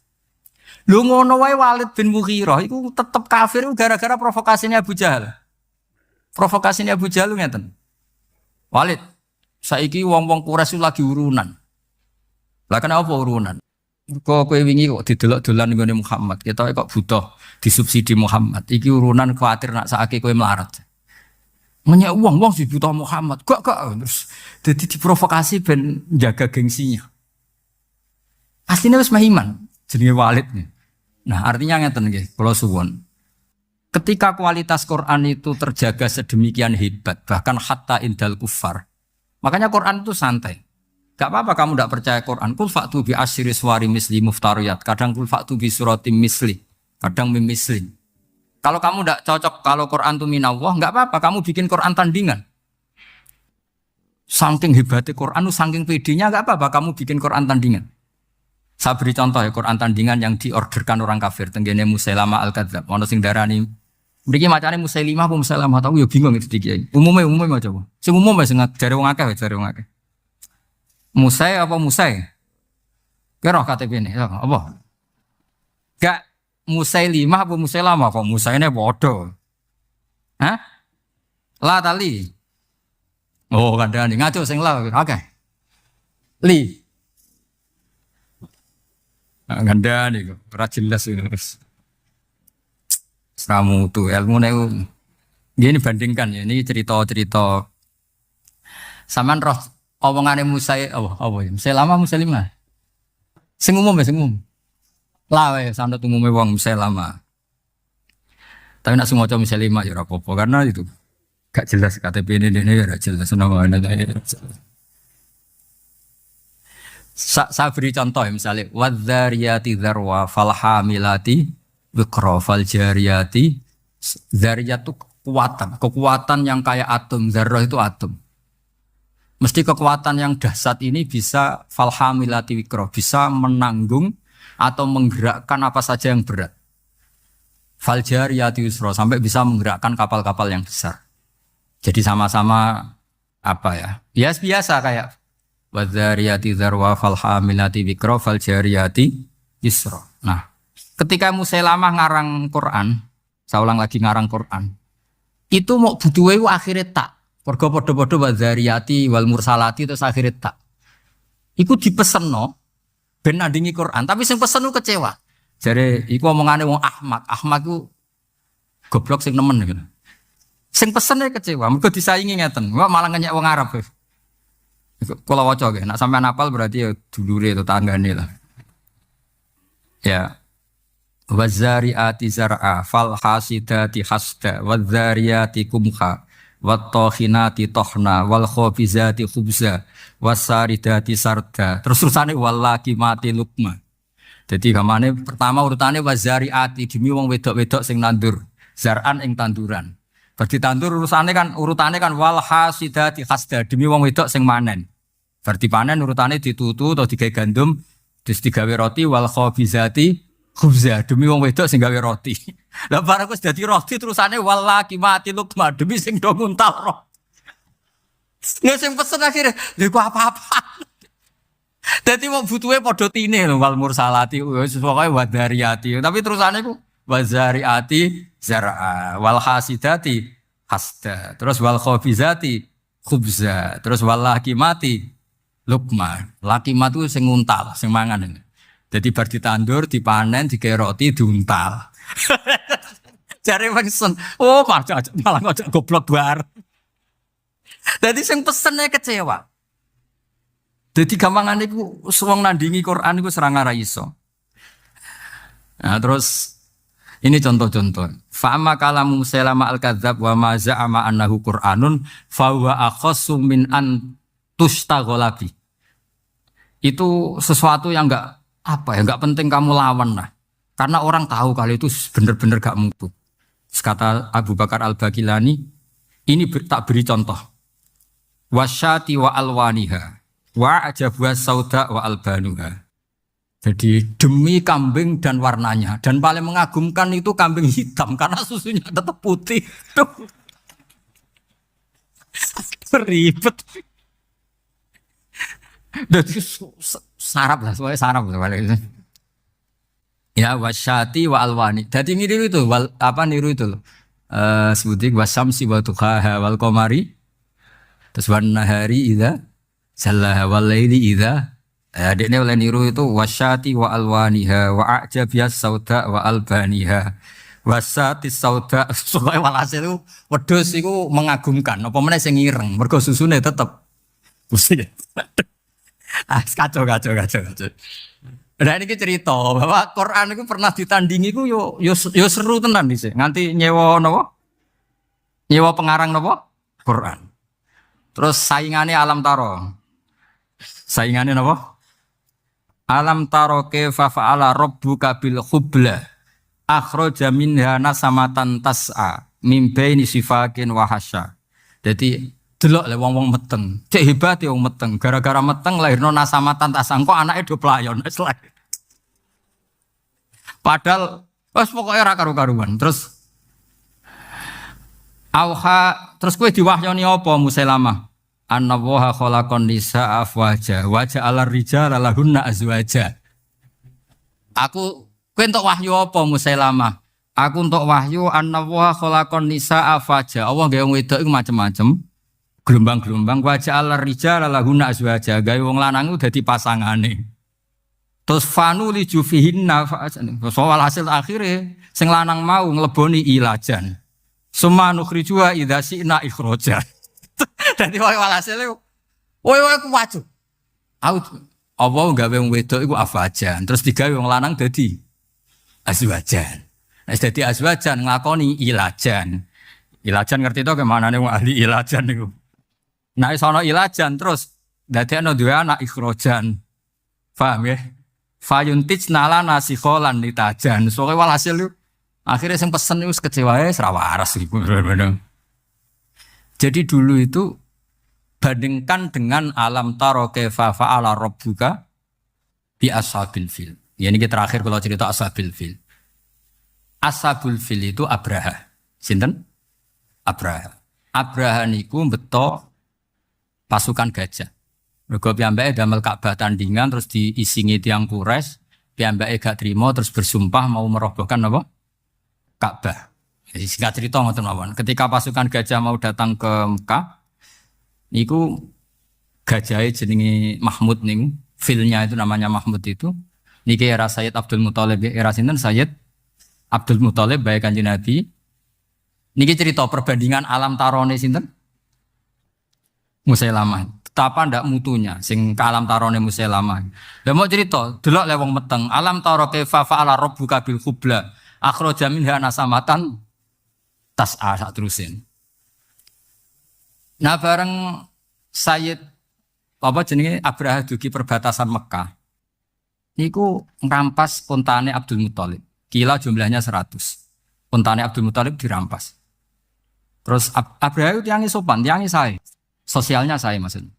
Lho ngono wae Walid bin Mughirah iku tetep kafir gara-gara provokasinya Abu Jahal. Provokasinya Abu Jahal ngeten. Walid, saiki wong-wong Quraisy lagi urunan. Lah kenapa urunan? Kok kowe wingi kok didelok dolan nggone Muhammad, kita kok butuh disubsidi Muhammad. Iki urunan kuwatir nak sakake kowe melarat. Menyek wong sing butuh Muhammad. Gak terus dadi diprovokasi ben jaga gengsinya. Aslinya wis mahiman jenenge Walid nih. Nah, artinya ngeten nggih, kula suwun. Ketika kualitas Quran itu terjaga sedemikian hebat, bahkan hatta indal kufar. Makanya Quran itu santai. Gak apa-apa kamu tidak percaya Quran. Kul fa'tu bi asyri suwari misli muftariyat. Kadang kul fa'tu bi suratim misli. Kadang misli. Kalau kamu tidak cocok kalau Quran itu minallah, gak apa-apa kamu bikin Quran tandingan. Saking hebatnya Quran, saking pedenya gak apa-apa kamu bikin Quran tandingan. Saya beri contoh ya Quran tandingan yang diorderkan orang kafir. Tenggene Musailamah al-Kadzab. Ono sing darani mriki macane Musailimah apa Musailamah tahu ya bingung itu iki. Umumnya coba. Sing umum wis jare wong akeh, Musai apa Musai? Kira KTP ini, apa? Gak Musailimah apa Musailamah? Kok Musaine bodoh? Hah? La tali. Oh, kandhane ngaco sing la. Oke. Li. Kandhane kok ora jelas ini. Seramu tuh ilmu niku. Gini bandingkan ya, ini cerita-cerita. Saman roh omongane Musa apa ya? Musailamah Musailimah. Sing umum ya, sing umum. Lah wae sanad umume wong Musailamah. Tapi nak semua maca Musailimah ya ora apa-apa karena itu gak jelas KTP ini ya ora jelas namanya. Saya beri contoh ya misalnya wadzariyati dzarwa falhamilati wikra faljariyati zariyat itu kekuatan yang kayak atom, zarah itu atom. Mesti kekuatan yang dahsyat ini bisa falhamilati wikra, bisa menanggung atau menggerakkan apa saja yang berat. Faljariyati yusra sampai bisa menggerakkan kapal-kapal yang besar. Jadi sama-sama apa ya? Biasa kayak wadzariyati dzarwa falhamilati wikra faljariyati yusra. Nah, ketika Musailamah ngarang Quran, saya ulang lagi ngarang Quran. Itu mau butuhe akhirnya tak. Mergo padha-padha wadzariyati wal mursalati terus akhirnya tak. Iku dipesenno ben nandingi Quran, tapi sing pesen ku kecewa. Jare iku omongane wong Ahmad. Ahmad ku goblok sing nemen gitu. Sing pesene kecewa, mergo disaingi ngeten. Wah malah ngenyek wong Arab. Kula waca nggih, nek sampean hafal berarti ya dulure tetanggane lah. Ya. Wazariati zar'a fal hasidati hasda wadzariyati kumha wattokhinati tohna wal khobizati khubza wasaridati sarda terus-terusane walaki mati lukma. Jadi gamane pertama urutane wazariati demi wong wedok-wedok sing nandur zar'an ing tanduran. Berarti tandur urutane kan wal hasidati hasda demi wong wedok sing manen. Berarti panen urutane ditutu atau digawe gandum terus digawe roti wal khobizati khubza demi wong wedok sing gawe roti. Lah barang wis dadi roti terusane walaki mati lukma demi sing do nguntal roh. Nek sing pesen akhire lha kok apa-apa. Dadi wong butuhe padha tine lho wal mursalati wis pokoke wadariyati. Tapi terusane ku wazariati zar'a wal hasidati hasda. Terus wal khobizati khubza. Terus walaki mati lukma. Laki matu sing nguntal, sing mangan ini. Jadi bar ditandur, dipanen, digawe roti, diuntal. Jare wengsen, oh malah ngojok goblok bar. Jadi sing pesene kecewa. Jadi gampangane iku wong nandingi Quran iku serang ora iso. Nah, terus ini contoh-contoh. Fa'ama kalamu Musailamah al-kadzdzab wa ma za'ama annahu Qur'anun fa huwa akhassu min an tushtaghala bi. Itu sesuatu yang enggak penting kamu lawan lah. Karena orang tahu kalau itu benar-benar gak mutu. Kata Abu Bakar Al-Baqilani, ini tak beri contoh. Wasyati wa alwaniha, wa ajabuha sauda wa albanuha. Jadi demi kambing dan warnanya. Dan paling mengagumkan itu kambing hitam, karena susunya tetap putih. Ribet. Jadi sarap lah, soalnya sarap lah. Ya wasyati wa alwani. Jadi niru itu, niru itu loh. Sebutin wasamsi wa tuhaha wal komari. Terus wan nahari idza sallaha wal laili idza. Adiknya oleh niru itu wasyati wa alwaniha wa a'jabiyas sauda wa albaniha. Wasati sauda soalnya walhasil itu wedhus itu mengagumkan. Apa meneh sing ireng, mergo susune tetep. Pusing. Kacau. Nah ini cerita bahwa Quran itu pernah ditandingi itu yo seru tenan nih sih. Nganti nyewa pengarang Quran. Terus saingannya alam taro. Saingannya alam taro kaifa fa'ala rabbuka bil khubla akhraja minha nasamatan tas'a min baini sifakin wa hasya. Jadi delok le wong-wong meteng. Cek hebat ya wong meteng. Gara-gara meteng lahirno nasamatan tas'a. Kok anake do playon wis lahir. Padahal wis pokoke ora karu-karuan. Terus terus kowe diwahyoni apa Musailamah? Annallaha khalaqan nisaa afwaja wa ja'ala rijala lahunna azwaja. Kowe entuk wahyu apa Musailamah? Aku entuk wahyu annallaha khalaqan nisaa afwaja. Allah gawe wong wedok iku macam-macam. Gelombang-gelombang wa ja'ala rijala lahunna azwaja. Gawe wong lanang iku dadi pasangane. Terus fanu li jufihinna soal hasil akhirnya sing lanang mau ngleboni ilajan. Summa nukhrijuha idza syi'na ikhraja. Dadi walhasil kowe ku wajib. Apa gawe wong wedok iku afajan, terus digawe wong lanang dadi azwajan. Nek dadi azwajan nglakoni ilajan. Ilajan ngerti to kemanane wong ahli ilajan niku. Nek sono ilajan terus dadekno duwe anak ikhrajan. Paham ya? Fayuntij nala nasikholan ditajan. Soalnya walhasil lu akhirnya yang pesen itu kecewa serawaras gitu. Jadi dulu itu bandingkan dengan alam taro kaifa fa'ala rabbuka bi ashabil fil. Ya ini kita terakhir kalau cerita ashabil fil. Ashabul fil itu Abraha. Sinten? Abraha. Abraha niku beto pasukan gajah. Mergo piyambake damel Ka'bah tandingan terus diisingi tiyang Quraisy, piyambake gak trimo terus bersumpah mau merobohkan apa? Ka'bah. Jadi singkat cerita ngoten mawon. Ketika pasukan gajah mau datang ke Mekah, niku gajahe jenenge Mahmud niku, filnya itu namanya Mahmud itu. Niki era Sayyid Abdul Muthalib, era sinten Sayyid Abdul Muthalib bae Kanjeng Nabi. Niki cerita perbandingan alam tarone sinten? Musailamah. Betapa ndak mutunya sing ke alam tarone Musailamah. Lah mau cerita, delok le wong meteng, alam taro kaifa fa'ala rabbuka bil khubla. Akhraja minha nasamatan tas'a sak terusin. Nah bareng Sayyid apa jenenge Abraha dugi perbatasan Mekah. Niku ngrampas untane Abdul Muthalib. Kila jumlahnya 100. Untane Abdul Muthalib dirampas. Terus Abraha itu tiangi sopan, tiangi sae. Sosialnya saya maksudnya.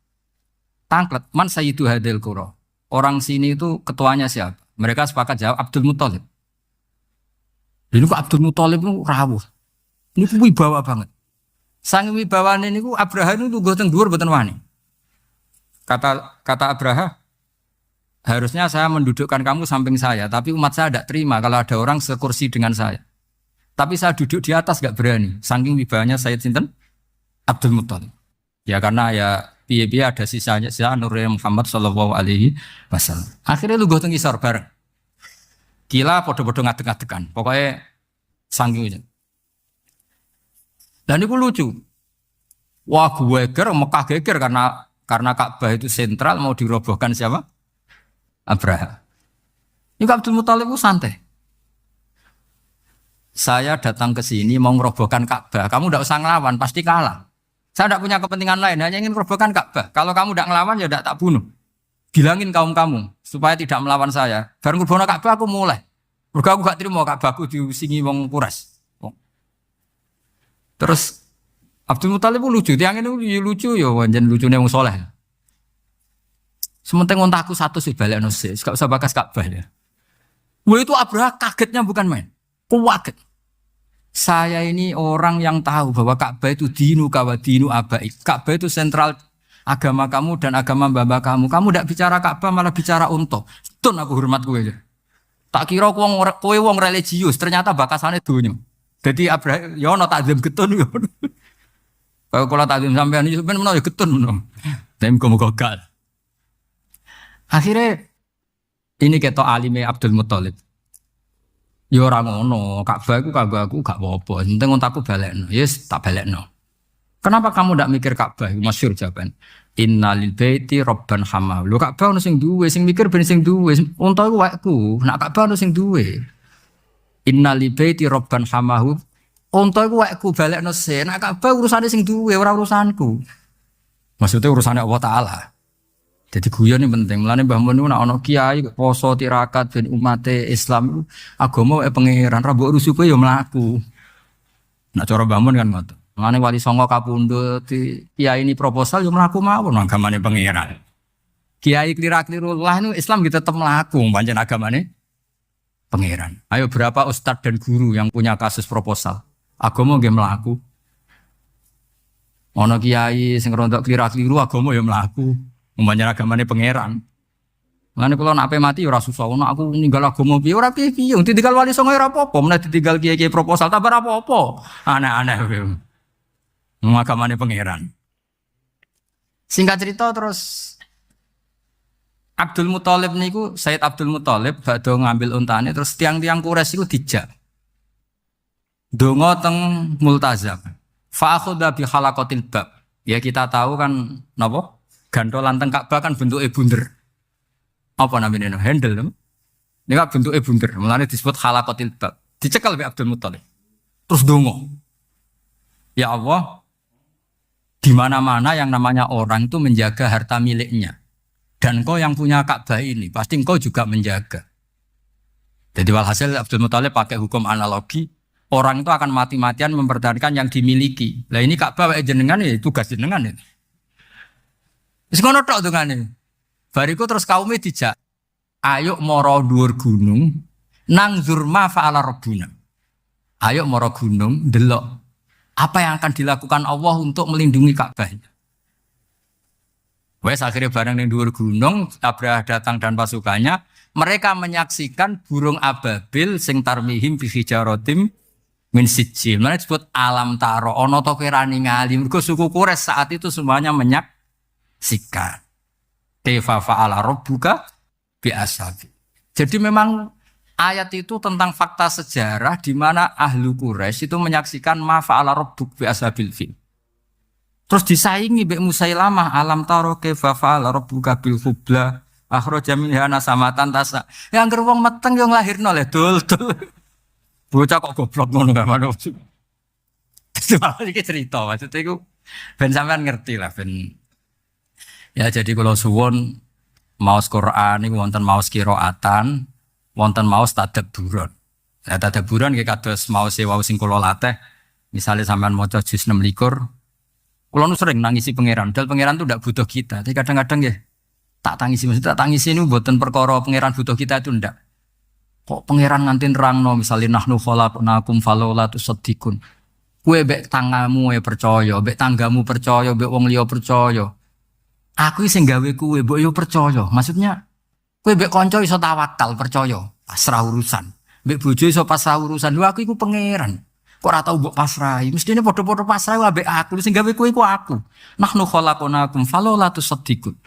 Tangklet, man sayyidu hadil qura. Orang sini itu ketuanya siapa? Mereka sepakat jawab Abdul Muthalib. Ini kok Abdul Muthalib itu rawuh. Ini wibawa banget. Sang wibawane niku Abraha itu lungguh teng dhuwur mboten wani. Kata Abraha, harusnya saya mendudukkan kamu samping saya, tapi umat saya tidak terima kalau ada orang sekursi dengan saya. Tapi saya duduk di atas gak berani. Saking wibawanya Sayyid sinten? Abdul Muthalib. Ya karena ya piye-piye ada sisa Nurul Muhammad sallallahu alaihi wasallam. Akhirnya lu gotong isor bareng. Gila podo-podo ngadeg-ngadegan. Pokoknya saking itu. Dan itu lucu. Wah gue Mekah geger karena Ka'bah itu sentral mau dirobohkan siapa? Abraha. Ini Abdul Muthalib itu santai. Saya datang ke sini mau merobohkan Ka'bah. Kamu tidak usah ngelawan, pasti kalah. Saya tidak punya kepentingan lain, hanya ingin merobohkan Ka'bah. Kalau kamu tidak ngelawan, ya tidak tak bunuh. Bilangin kaum kamu supaya tidak melawan saya. Bareng merobohkan Ka'bah aku mulai. Mergo aku gak terima Ka'bahku diusingi wong Quraisy. Terus Abdul Muthalib lucu, tiang ini lucu ya, wanjen lucunya wong soleh. Sementing ontakku satu sih balik nose, gak usah bakas Ka'bah ya. Wah itu Abraha kagetnya bukan main, kaget. Saya ini orang yang tahu bahwa Ka'bah itu dinu kawa dinu abai. Ka'bah itu sentral agama kamu dan agama bapak kamu. Kamu tidak bicara Ka'bah malah bicara unta. Tun aku hormat kowe. Tak kira kowe wong religius, ternyata bakasane donya. Jadi Abraha ya ono takzim getun yo. Kalau takzim sampean iki sampean menawa getun menawa. Tapi muga gagal. Akhirnya ini ketok alime Abdul Muthalib. Ya ora ngono, Ka'bah aku gak apa-apa. Penting untaku balekno. Yes, tak balekno. Kenapa kamu ndak mikir Ka'bah? Masyhur jawaban. Innalil baiti rabban hamahu. Lho Ka'bah ono sing duwe, sing mikir ben sing duwe. Unta iku wekku, nak Ka'bah ono sing duwe. Innalil baiti rabban hamahu. Unta iku wekku balekno se. Nak Ka'bah urusane sing duwe, ora urusanku. Maksudnya urusannya Allah Ta'ala. Jadi guyon ini penting. Mulane Mbah Mun nek ana kiai poso tirakat ben umate Islam agama pangeran ra mbok urusi kowe ya mlaku. Nek cara Mbah Mun kan ngoten. Mulane Wali Songo kapundhut kiai ini proposal ya mlaku mawon agamane pangeran. Kiai klira-kliru lah nu Islam kita tetep mlaku pancen agamane pangeran. Ayo berapa ustadz dan guru yang punya kasus proposal? Agama nggih mlaku. Ana kiai sing rontok klira-kliru agama ya mlaku. Membanyak agamane pangeran. Mulane kula nek ape mati ora susah ono aku ninggal agama piye ora piye-piye. Ditinggal Wali Songo ora apa-apa, menawa ditinggal kiai-kiai proposal tak ora apa-apa. Aneh-aneh kowe. Agamane pangeran. Singkat cerita terus Abdul Muthalib niku Sayyid Abdul Muthalib badhe ngambil untane terus tiang-tiang Quraisy iku dijak. Donga teng multazam. Fa akhadha bi halaqatil bab. Ya kita tahu kan napa? Gantolan teng Ka'bah kan bentuknya bunder. Apa namanya? Handle. Ini kan bentuknya bunder. Mulanya disebut halaqatil bab. Dicekal oleh Abdul Muthalib. Terus dongo. Ya Allah, di mana-mana yang namanya orang itu menjaga harta miliknya. Dan engkau yang punya Ka'bah ini, pasti engkau juga menjaga. Jadi walhasil Abdul Muthalib pakai hukum analogi, orang itu akan mati-matian mempertahankan yang dimiliki. Lah ini Ka'bah jenengan ini tugas jenengan ini. Wis ngono tok dongane. Bariku terus kaumnya dijak, ayo moro dhuwur gunung, nang zurma fa'ala rabbuna. Ayo moro gunung, delok apa yang akan dilakukan Allah untuk melindungi Ka'bah. Wes akhirnya bareng ning dhuwur gunung, Abraha datang dan pasukannya, mereka menyaksikan burung ababil sing tarmihim bi hijaratim min sijil. Mana disebut alam taro ana to kirani ngali. Mergo suku Quraisy saat itu semuanya menyaksikan. Kaifa fa'ala rabbuka bi ashabi. Jadi memang ayat itu tentang fakta sejarah di mana ahlu Quraisy itu menyaksikan ma fa'ala rabbuk bi ashabil fil. Terus disaingi mbek Musailamah, alam taro kaifa fa'ala rabbuka bil khubla akhraja minha nasamatan tasa. Yang ngger wong meteng yo nglahirno le dul. Bocah kok goblok ngono gak mano. Iki cerita maksudnya iku ben sampean ngerti lah ben. Ya jadi kalau suwon maos Quran niku wonten maos qiraatan, wonten maos tadabburan. Nah tadabburan nggih kados maos wau sing kula latih. Misale sampean maca juz 6 likur, kula nu sering nangisi pangeran. Dal pangeran tuh ndak butuh kita, tapi kadang-kadang nggih tak tangisi, maksudnya tak tangisi ini mboten perkara pangeran butuh kita itu ndak. Kok pangeran nganti nerangno misalnya nahnu khalaqnakum falaula tusaddiqun. Kowe mbek tangamu percaya, mbek tanggamu percaya, mbek wong liya percaya. Aku sing gawe kowe mbok yo percaya. Maksudnya kowe mbek kanca iso tawakal percaya, pasrah urusan. Mbek bojo iso pasrah urusan. Lho aku iku pangeran. Kok ora tau mbok pasrahi. Mestine padha-padha pasrah mbek aku. Sing gawe kowe iku aku. Nahnu khalaqnakum falaula tusaddiqun.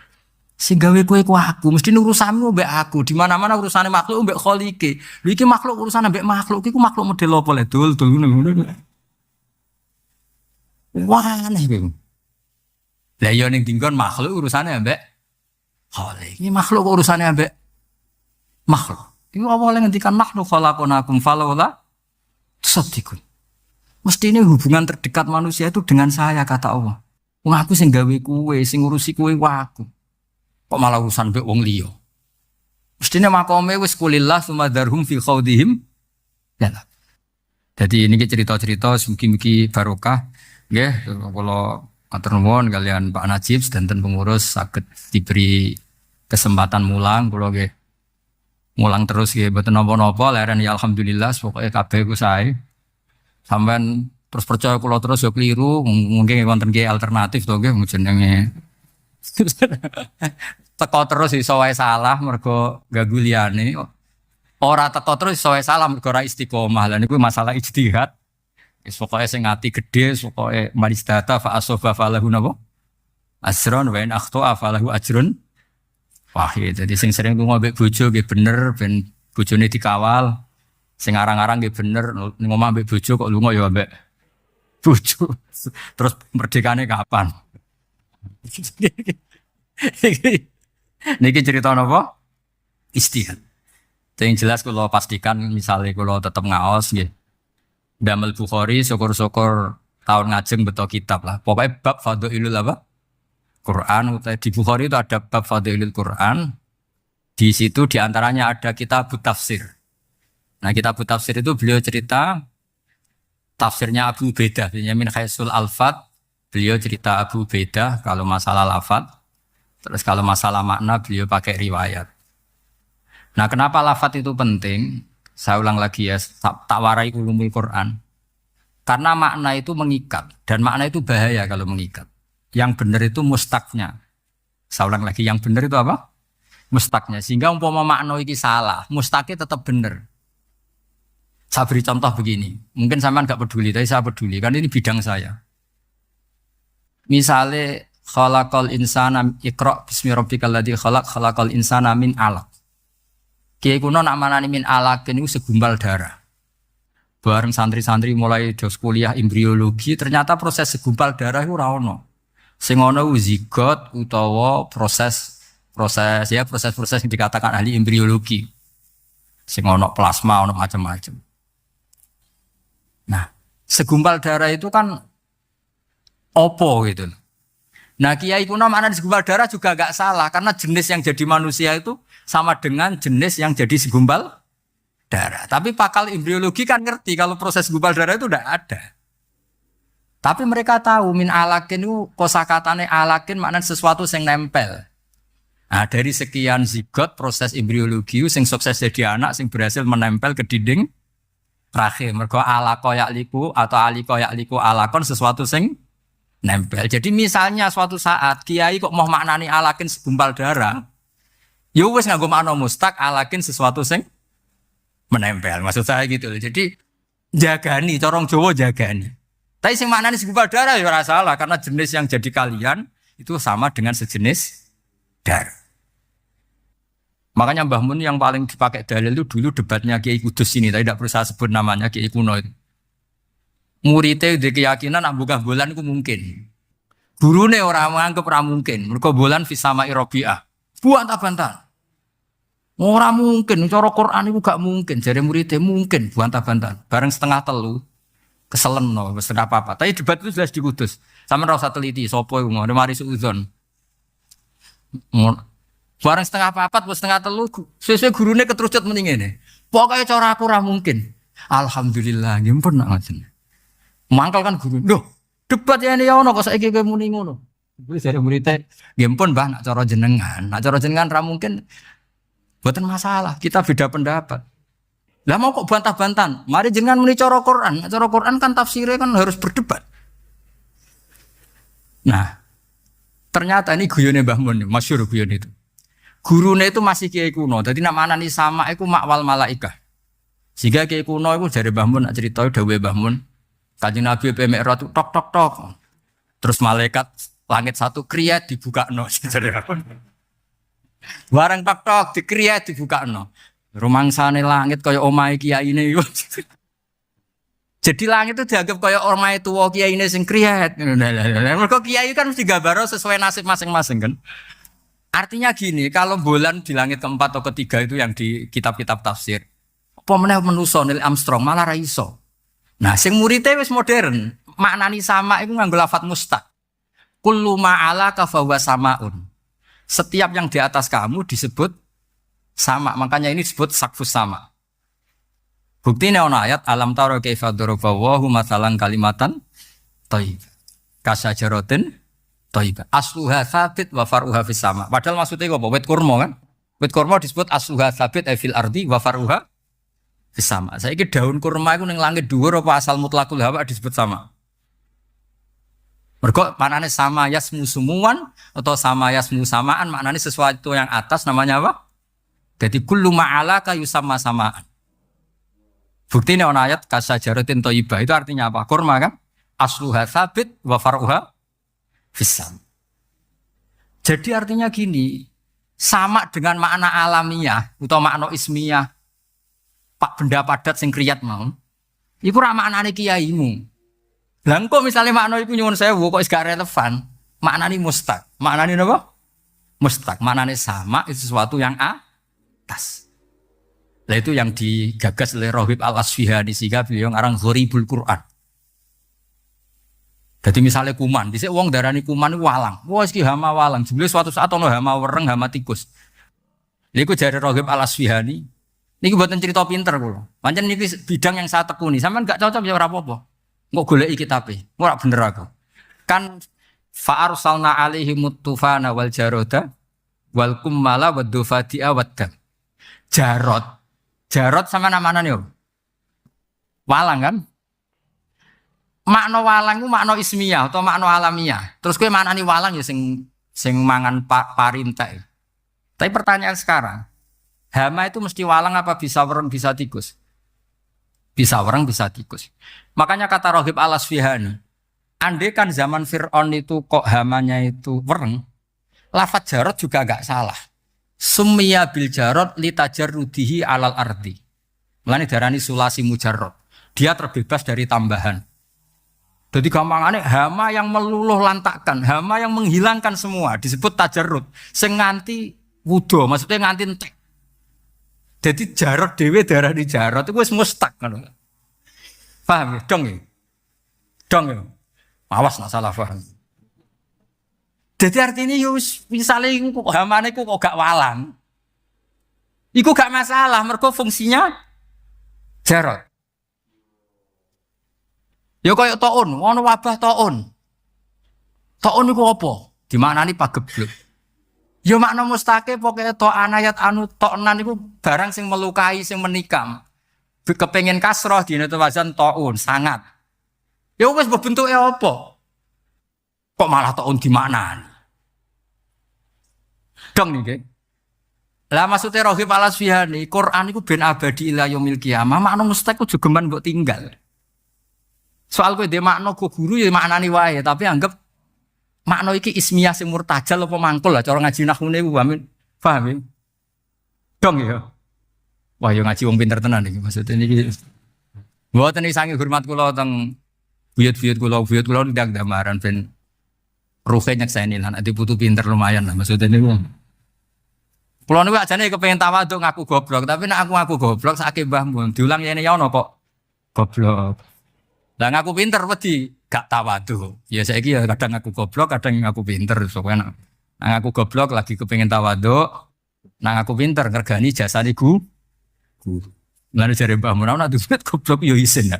Sing gawe kowe ku aku, mesti urusanmu mbek aku. Di mana-mana urusane makhluk mbek Khaliqe. Lho iki makhluk urusan mbek makhluk, iku makhluk model apa le? Dul ngono. Wah, aneh iki. Lah yo ning dinggon makhluk urusane mbek Khaliq. Iki makhluk urusane mbek makhluk. Iku awale ngendikan nahnu khalaqnakum falaula tusaddiqun. Mesti ini hubungan terdekat manusia itu dengan saya kata Allah. Wong aku sing gawe kowe, sing ngurusi kowe ku aku. Kok malah urusan mbek wong liya. Mestine makome wis kulillah sumadarhum fi khaudihim. Ya. Jadi ini cerita-cerita mugi-mugi barokah nggih kula matur nuwun kalian Pak Najib sedanten pengurus saged diberi kesempatan mulang kula nggih. Mulang terus nggih mboten napa-napa leren ya alhamdulillah pokoke kabeh ku sae. Sampeyan terus percaya kula terus yo keliru mungkin wonten nggih alternatif to nggih jenenge teko terus iso wae salah mergo gagu liyane. Ora teko terus iso wae salah mergo ora istiqomah. Lah niku masalah ijtihad. Wis pokoke sing ati gedhe pokoke maris data fa asofa falahu napa? Ajrun wa in akhta falahu ajrun wahid. Jadi sing sering lunga mbek bojo nggih bener ben bojone dikawal. Sing arang-arang nggih bener ning omah mbek bojo kok lunga ya mbek bojo. Terus merdekane kapan? Niki cerita napa? Istihad. Yang jelas kalau pastikan misalnya kalau tetap ngaos nggih. Damel Bukhari syukur-syukur tahun ngajeng beto kitab lah. Pokoknya bab fadhailul apa? Quran. Di Bukhari itu ada bab fadhailul Quran. Di situ diantaranya ada kitab tafsir. Nah kitab tafsir itu beliau cerita tafsirnya Abu Ubaidah. Min Khaisul Alfat. Beliau cerita Abu Ubaidah kalau masalah lafaz. Terus kalau masalah makna beliau pakai riwayat. Nah kenapa lafaz itu penting? Saya ulang lagi ya, tak warai ulumul Quran. Karena makna itu mengikat. Dan makna itu bahaya kalau mengikat. Yang benar itu mustaknya. Saya ulang lagi, yang benar itu apa? Mustaknya. Sehingga umpama makna ini salah, mustaknya tetap benar. Saya beri contoh begini. Mungkin sampean enggak peduli, tapi saya peduli. Kan ini bidang saya. Misalnya khalaqal insana iqra bismi rabbikal ladzi khalaqal insana min 'alaq. Kiai kuno nak manani min 'alaq niku segumpal darah. Bareng santri-santri mulai dos kuliah embriologi ternyata proses segumpal darah itu ora ono. Sing ono zigot utawa proses yang dikatakan ahli embriologi. Sing ono plasma ono macam-macam. Nah, segumpal darah itu kan opo gitu. Nah kiai kuno makna segumpal darah juga gak salah karena jenis yang jadi manusia itu sama dengan jenis yang jadi segumpal darah. Tapi pakal embriologi kan ngerti kalau proses segumpal darah itu udah ada. Tapi mereka tahu min alakin itu kosakatane alakin makna sesuatu yang nempel. Nah dari sekian zigot proses embriologi yang sukses jadi anak yang berhasil menempel ke dinding rahim. Mergo alako yakliku atau aliko yakliku alakon sesuatu yang nempel. Jadi misalnya suatu saat kiai kok mau maknani alakin segumpal darah, ya wis nganggo makna mustaq alakin sesuatu sing menempel. Maksud saya gitu. Jadi jagani, corong Jawa jagani. Tapi sing maknani segumpal darah ya ora salah karena jenis yang jadi kalian itu sama dengan sejenis darah. Makanya Mbah Mun yang paling dipakai dalil itu dulu debatnya Kiai Kudus ini, tapi tidak perlu saya sebut namanya Kiai kuno itu. Muridnya di keyakinan bukan bulan itu mungkin. Gurune orang menganggap ora mungkin. Mergo bulan fi sama Rabi'ah. Buantah-bantah. Ora mungkin, cara Quran itu gak mungkin. Jare muridnya mungkin buantah-bantah. Bareng setengah telu keselen no, wis ora apa-apa. Tapi debat itu jelas di Kudus. Sampeyan ora usah teliti sapa iku ngono, mari suudzon. Bareng setengah papat, setengah telu, sesuai gurune keterucut mending ngene. Pokoke cara aku ora mungkin. Alhamdulillah, nggih pun nak ngoten. Mangkal kan guru. Loh, debat ya ini ya ono kok saiki kowe muni ngono. Wis jare murid-e, nggih pun Mbah nak cara jenengan. Nak cara jenengan ra mungkin. Mboten masalah, kita beda pendapat. Lah mau kok bantah-bantahan? Mari jenengan muni cara Quran. Cara Quran kan tafsirnya kan harus berdebat. Nah, ternyata ini guyone Mbah Mun, masyhur guyon itu. Gurune itu masih kiai kuno. Dadi nak manani sama iku makwal malaikah. Sehingga kiai kuno iku jare Mbah Mun nak crita dawuhe Mbah Mun. Kanjeng Nabi Mi'raj tok tok tok. Terus malaikat langit satu kriyat dibukakno. Barang tok tok dikriyat dibukakno. Rumangsane langit kaya omahe kiyaine iku. Jadi langit itu dianggap kaya omahe tuwa kiyaine sing kriyat. Mergo kiai kan mesti gambaro sesuai nasib masing-masing kan. Artinya gini, kalau bulan di langit keempat atau ketiga itu yang di kitab-kitab tafsir. Apa meneh manusa Neil Armstrong malah ra iso. Nah, sing muridé wis modern, maknani sama iku nganggo lafadz mustaq. Kullu ma'alaka fa huwa samaun. Setiap yang di atas kamu disebut sama, makanya ini disebut sakfus sama. Buktinya ana ayat alam tara kaifa daraballahu matsalan kalimatan thayyibah. Kasajaratin thayyibah. Asluha tsabit wa faruha fis sama. Padahal maksudnya apa? Wit kurma kan? Wit kurma disebut asluha tsabit fil ardi wa faruha sama. Saya kira daun kurma itu ning langit dhuwur apa asal mutlakul hawa disebut sama. Mergo maknane sama yasmu sumuan atau sama yasmu samaan maknane sesuatu yang atas namanya apa? Jadi kullu ma'alaka yusamma samaan. Buktinya ana ayat kasajaratin thayyibah itu artinya apa? Kurma kan? Asluha tsabit wa faruha fisam. Jadi artinya gini, sama dengan makna alamiah atau makna ismiyah. Pak benda padat sing kriyat mau. Iku ra maknane kiaimu. Lah engko misale makna iku nyuwun sewu kok wis gak relevan, maknane mustaq. Maknane napa? Mustaq. Maknane sama itu sesuatu yang atas. Lah itu yang digagas oleh Rohib Al-Asfihani sehingga beliau ngarang Gharibul Quran. Jadi misalnya kuman, dhisik wong darani kuman walang. Wah iki hama walang. Jebule suatu saat ono hama wereng, hama tikus. Lha iku jare Rohib Al-Asfihani. Niki buatan cerita pinter kula. Pancen niki bidang yang saya tekuni. Sampeyan gak cocok ya ora apa-apa. Engko goleki kitabe. Ora bener aku. Kan fa arsalna alaihim tufana wal jarada wal kummala wad dufati'a waddam. Jarot sama namanya yo. Walang kan? Makna walang ku makna ismiyah atau makna alamiah. Terus kowe maknani walang ya sing mangan parintek. Tapi pertanyaan sekarang, hama itu mesti walang apa bisa wereng bisa tikus? Bisa wereng bisa tikus. Makanya kata Rohib Al-Asfihani, andai kan zaman Fir'aun itu kok hamanya itu wereng, lafadz jarot juga gak salah. Summiya bil jarot litajarrudihi alal ardi. Mulane darani sulasi mujarrad. Dia terbebas dari tambahan. Jadi gampangannya hama yang meluluh lantakkan, hama yang menghilangkan semua disebut tajarrud. Sing nganti wudo, maksudnya nganti entek. Jadi jarot dhewe darani jarot itu wis mustaq ngono. Paham ya? Dong ya? Dong ya? Awas nak salah paham. Jadi artinya yo misalnya iku hamane kok gak walang. Iku gak masalah mergo fungsinya jarot. Ya kaya taun, ono wabah taun. Taun iku apa? Dimaknani pagebluk. Ya makna mustaqil pokoknya to'an ayat anu to'nan iku barang sing melukai, sing menikam. Kepengen kasroh dina wazan taun sangat. Ya wis bentuke apa? Kok malah taun dimaknani? Dong niki. Lah maksudnya Rohib Al-Asfihani, Quran iku ben abadi ila yaumil qiyamah, makna mustaqil juga geman mbok tinggal. Soal kowe dhe makna go guru ya maknani wae, tapi anggap makna iki ismiyah sing murtajal apa mangkul lah cara ngaji nahune ku amin. Paham ya? Dong ya. Wah, yo ngaji wong pinter tenan iki maksudnya niki. Mboten iki sange hormat kula teng buyut-buyut kula ndak damaran ben ruhe nyekseni lan ati putu pinter lumayan lah maksudnya niku. Kula niku ajane kepengin tawadhu ngaku goblok, tapi nek aku ngaku goblok sakake mbahmu diulang yene ya ono kok goblok. Lah ngaku pinter wedi gak tawadhu. Ya saiki ya kadang ngaku goblok, kadang ngaku pinter. Pokoknya ngaku goblok lagi kepengin tawadhu, nang aku pinter ngergani jasane guru. Lan jare Mbah Mun ana duit goblok yo isin ya.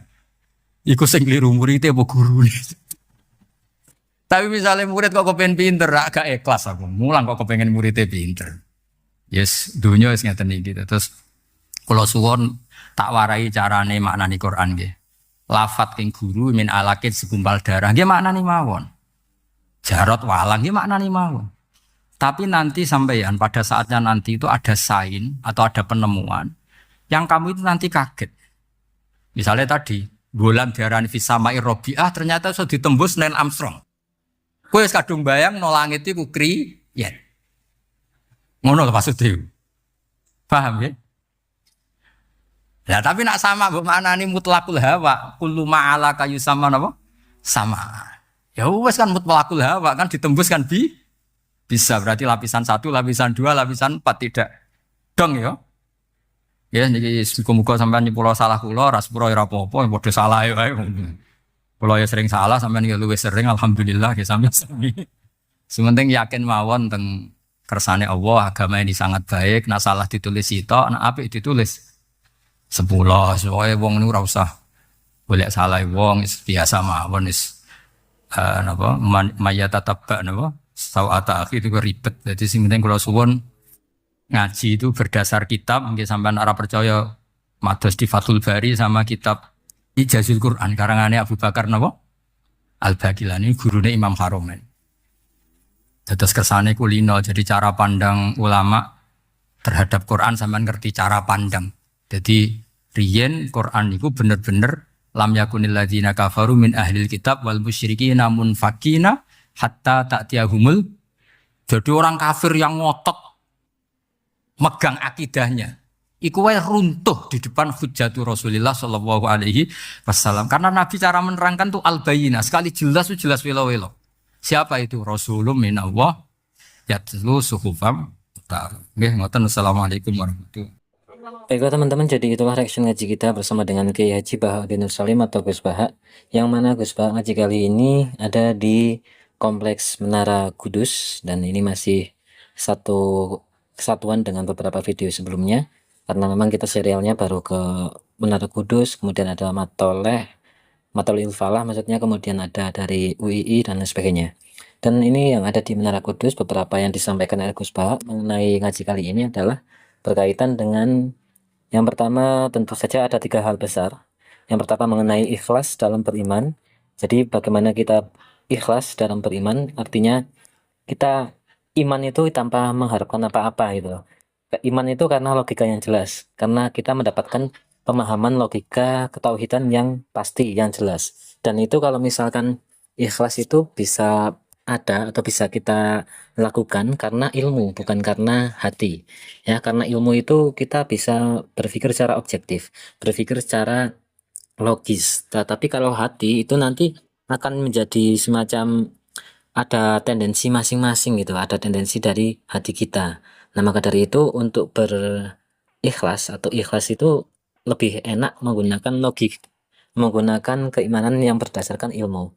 Iku sing kliru murid apa gurune. Tapi misalnya murid kok kepengen pinter, agak ikhlas aku. Mulang kok kepengen muridnya pinter. Yes, dunia wis ngeten iki. Terus kula suwun tak warai carane maknani Quran nggih. Lafat king guru min alakit segumpal darah nggih maknani mawon. Jarot walang nggih maknani mawon. Tapi nanti sampeyan pada saatnya nanti itu ada sain atau ada penemuan yang kamu itu nanti kaget. Misalnya tadi bulan diarani fisamai robiah ternyata sudah ditembus Neil Armstrong. Kowe wis kadung bayang no langit iku kriyen. Ngono lho maksudnya. Paham ya? Lah tapi nak sama mbok maknani mutlaqul hawa, kullu ma'ala kayu sama napa? Sama. Ya wes kan mutlaqul hawa kan ditembus kan bisa berarti lapisan 1, lapisan 2, lapisan 4 tidak. Dong ya. Ya niki muga-muga sampean nyepuro salah kula, ora sepuro ora apa-apa, padha salah wae. Kula ya sering salah sampean ya luwih sering alhamdulillah ya sami-sami. Sementing yakin mawon teng kersane Allah, agama ini sangat baik, nah salah ditulis sitok, nah apik ditulis 10. Soale wong niku ora usah golek salah wong, biasa mawon wis napa maya tatabba napa sawata akhi itu ribet. Jadi sing penting kula suwun ngaji itu berdasar kitab, nggih sampean ora percaya mados di Fathul Bari sama kitab Ijazul Quran karangane Abu Bakar napa Al-Baqilani gurune Imam Haromen. Terus kersane kulino, jadi cara pandang ulama terhadap Quran sampean ngerti cara pandang. Jadi riyen Quran itu bener-bener lam yakunil ladzina kafaru min ahlil kitab wal musyrikin namun fakina hatta ta'tiyahumul. Jadi orang kafir yang ngotot megang akidahnya iku wae runtuh di depan hujjatu Rasulullah sallallahu alaihi wasallam karena Nabi cara menerangkan tuh al-bayyinah sekali jelas welo-welo. Siapa itu? Rasulullah minallah yatlu suhufam. Nggih ngoten. Assalamualaikum warahmatullahi wabarakatuh. Baiklah teman-teman, jadi itulah reaction ngaji kita bersama dengan Kiai Haji Bahaudin Salim atau Gus Baha. Yang mana Gus Baha ngaji kali ini ada di Kompleks Menara Kudus. Dan ini masih satu kesatuan dengan beberapa video sebelumnya. Karena memang kita serialnya baru ke Menara Kudus, kemudian ada Matolil Falah maksudnya, kemudian ada dari UII dan lain sebagainya. Dan ini yang ada di Menara Kudus, beberapa yang disampaikan oleh Gus Baha mengenai ngaji kali ini adalah berkaitan dengan yang pertama tentu saja ada 3 hal besar. Yang pertama mengenai ikhlas dalam beriman. Jadi bagaimana kita ikhlas dalam beriman, artinya kita iman itu tanpa mengharapkan apa-apa gitu. Iman itu karena logika yang jelas, karena kita mendapatkan pemahaman logika ketauhidan yang pasti, yang jelas. Dan itu kalau misalkan ikhlas itu bisa ada atau bisa kita lakukan karena ilmu, bukan karena hati. Ya, karena ilmu itu kita bisa berpikir secara objektif, berpikir secara logis. Tapi kalau hati itu nanti akan menjadi semacam ada tendensi masing-masing gitu, ada tendensi dari hati kita. Nah, maka dari itu untuk berikhlas atau ikhlas itu lebih enak menggunakan logik, menggunakan keimanan yang berdasarkan ilmu.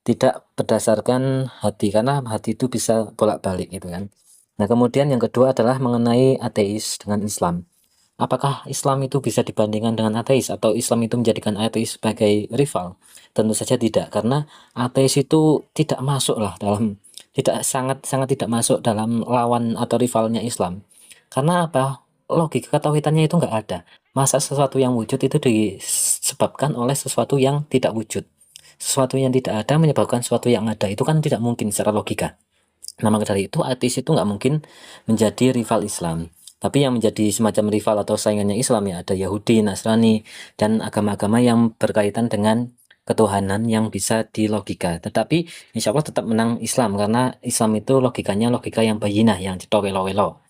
tidak berdasarkan hati, karena hati itu bisa bolak-balik gitu kan. Nah, kemudian yang kedua adalah mengenai ateis dengan Islam. Apakah Islam itu bisa dibandingkan dengan ateis, atau Islam itu menjadikan ateis sebagai rival? Tentu saja tidak, karena ateis itu tidak masuk lah dalam, tidak, sangat sangat tidak masuk dalam lawan atau rivalnya Islam. Karena apa? Logika ketauhidannya itu nggak ada. Masa sesuatu yang wujud itu disebabkan oleh sesuatu yang tidak wujud. Sesuatu yang tidak ada menyebabkan sesuatu yang ada, itu kan tidak mungkin secara logika. Nah, maka dari itu ateis itu nggak mungkin menjadi rival Islam. Tapi yang menjadi semacam rival atau saingannya Islam ya ada Yahudi, Nasrani, dan agama-agama yang berkaitan dengan ketuhanan yang bisa dilogika. Tetapi insya Allah tetap menang Islam, karena Islam itu logikanya logika yang bayinah, yang cetok welo-welo.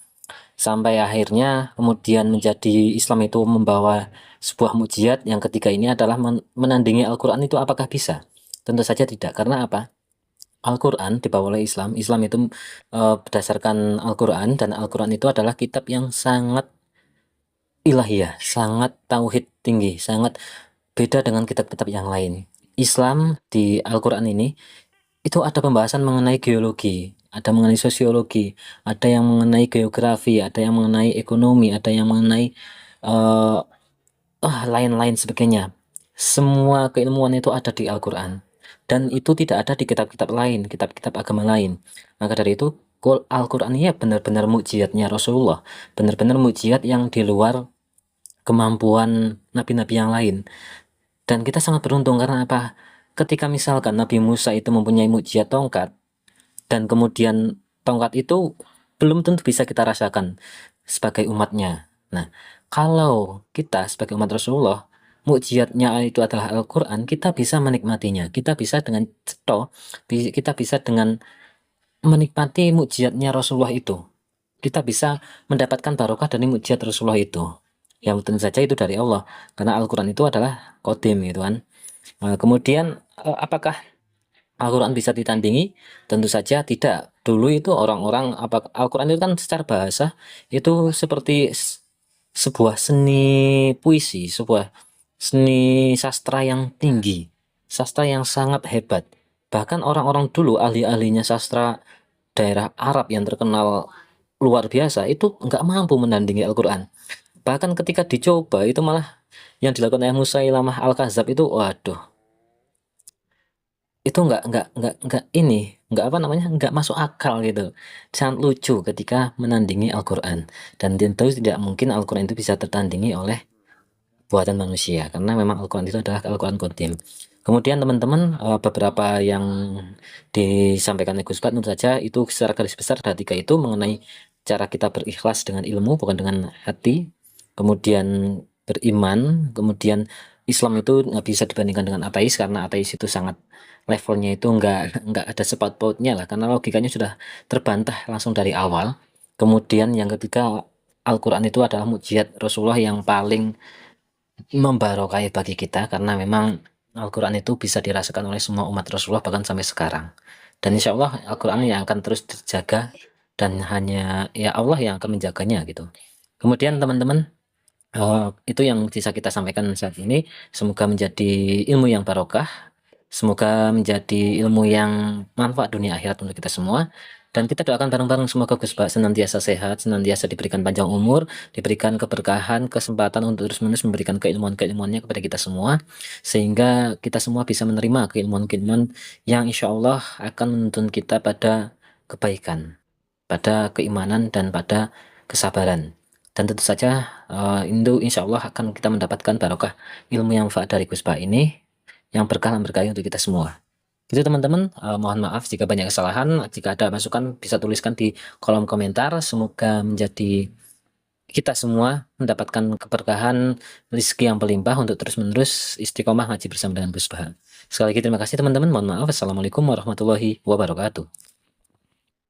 Sampai akhirnya kemudian menjadi Islam itu membawa sebuah mukjizat yang ketiga ini adalah menandingi Al-Quran. Itu apakah bisa? Tentu saja tidak. Karena apa? Al-Quran dibawa oleh Islam. Islam itu berdasarkan Al-Quran, dan Al-Quran itu adalah kitab yang sangat ilahiyah, sangat tauhid tinggi, sangat beda dengan kitab-kitab yang lain. Islam di Al-Quran ini itu ada pembahasan mengenai geologi, ada mengenai sosiologi, ada yang mengenai geografi, ada yang mengenai ekonomi, ada yang mengenai eh, lain-lain sebagainya. Semua keilmuan itu ada di Al-Quran. Dan itu tidak ada di kitab-kitab lain, kitab-kitab agama lain. Maka dari itu, Al-Quran ini ya benar-benar mukjizatnya Rasulullah. Benar-benar mukjizat yang di luar kemampuan nabi-nabi yang lain. Dan kita sangat beruntung karena apa? Ketika misalkan Nabi Musa itu mempunyai mukjizat tongkat, dan kemudian tongkat itu belum tentu bisa kita rasakan sebagai umatnya. Nah, kalau kita sebagai umat Rasulullah, mukjizatnya itu adalah Al-Quran, kita bisa menikmatinya. Kita bisa dengan ceto, kita bisa dengan menikmati mukjizatnya Rasulullah itu. Kita bisa mendapatkan barokah dari mukjizat Rasulullah itu. Yang tentu saja itu dari Allah, karena Al-Quran itu adalah qadim gitu kan. Kemudian apakah Al-Quran bisa ditandingi? Tentu saja tidak. Dulu itu orang-orang, apa, Al-Quran itu kan secara bahasa itu seperti sebuah seni puisi, sebuah seni sastra yang tinggi, sastra yang sangat hebat. Bahkan orang-orang dulu, ahli-ahlinya sastra daerah Arab yang terkenal luar biasa, itu nggak mampu menandingi Al-Quran. Bahkan ketika dicoba itu malah yang dilakukan oleh Musailamah Al-Kadzab itu, waduh, itu nggak ini, nggak apa namanya, nggak masuk akal gitu, sangat lucu ketika menandingi Al-Quran. Dan tentu tidak mungkin Al-Quran itu bisa tertandingi oleh buatan manusia, karena memang Al-Quran itu adalah Al-Quran Qadim. Kemudian teman-teman, beberapa yang disampaikan oleh Gus Bat tentu saja itu secara garis besar ada tiga, itu mengenai cara kita berikhlas dengan ilmu, bukan dengan hati, kemudian beriman, kemudian Islam itu nggak bisa dibandingkan dengan ateis, karena ateis itu sangat levelnya itu nggak ada sepat pautnya lah, karena logikanya sudah terbantah langsung dari awal. Kemudian yang ketiga, Al-Quran itu adalah mukjizat Rasulullah yang paling membarokai bagi kita, karena memang Al-Quran itu bisa dirasakan oleh semua umat Rasulullah bahkan sampai sekarang. Dan insya Allah Al-Quran yang akan terus dijaga, dan hanya ya Allah yang akan menjaganya gitu. Kemudian teman-teman, itu yang bisa kita sampaikan saat ini. Semoga menjadi ilmu yang barokah, semoga menjadi ilmu yang manfaat dunia akhirat untuk kita semua. Dan kita doakan bareng-bareng semoga Gus Bak senantiasa sehat, senantiasa diberikan panjang umur, diberikan keberkahan, kesempatan untuk terus-menerus memberikan keilmuan-keilmuannya kepada kita semua, sehingga kita semua bisa menerima keilmuan-keilmuan yang insya Allah akan menuntun kita pada kebaikan, pada keimanan, dan pada kesabaran. Dan tentu saja insya Allah akan kita mendapatkan barokah ilmu yang manfaat dari Gus Bak ini, yang berkah dan berkah untuk kita semua. Gitu teman-teman, mohon maaf jika banyak kesalahan. Jika ada masukan bisa tuliskan di kolom komentar. Semoga menjadi kita semua mendapatkan keberkahan, rezeki yang berlimpah untuk terus-menerus istiqomah ngaji bersama dengan Gus Bah. Sekali lagi terima kasih teman-teman. Mohon maaf. Assalamualaikum warahmatullahi wabarakatuh.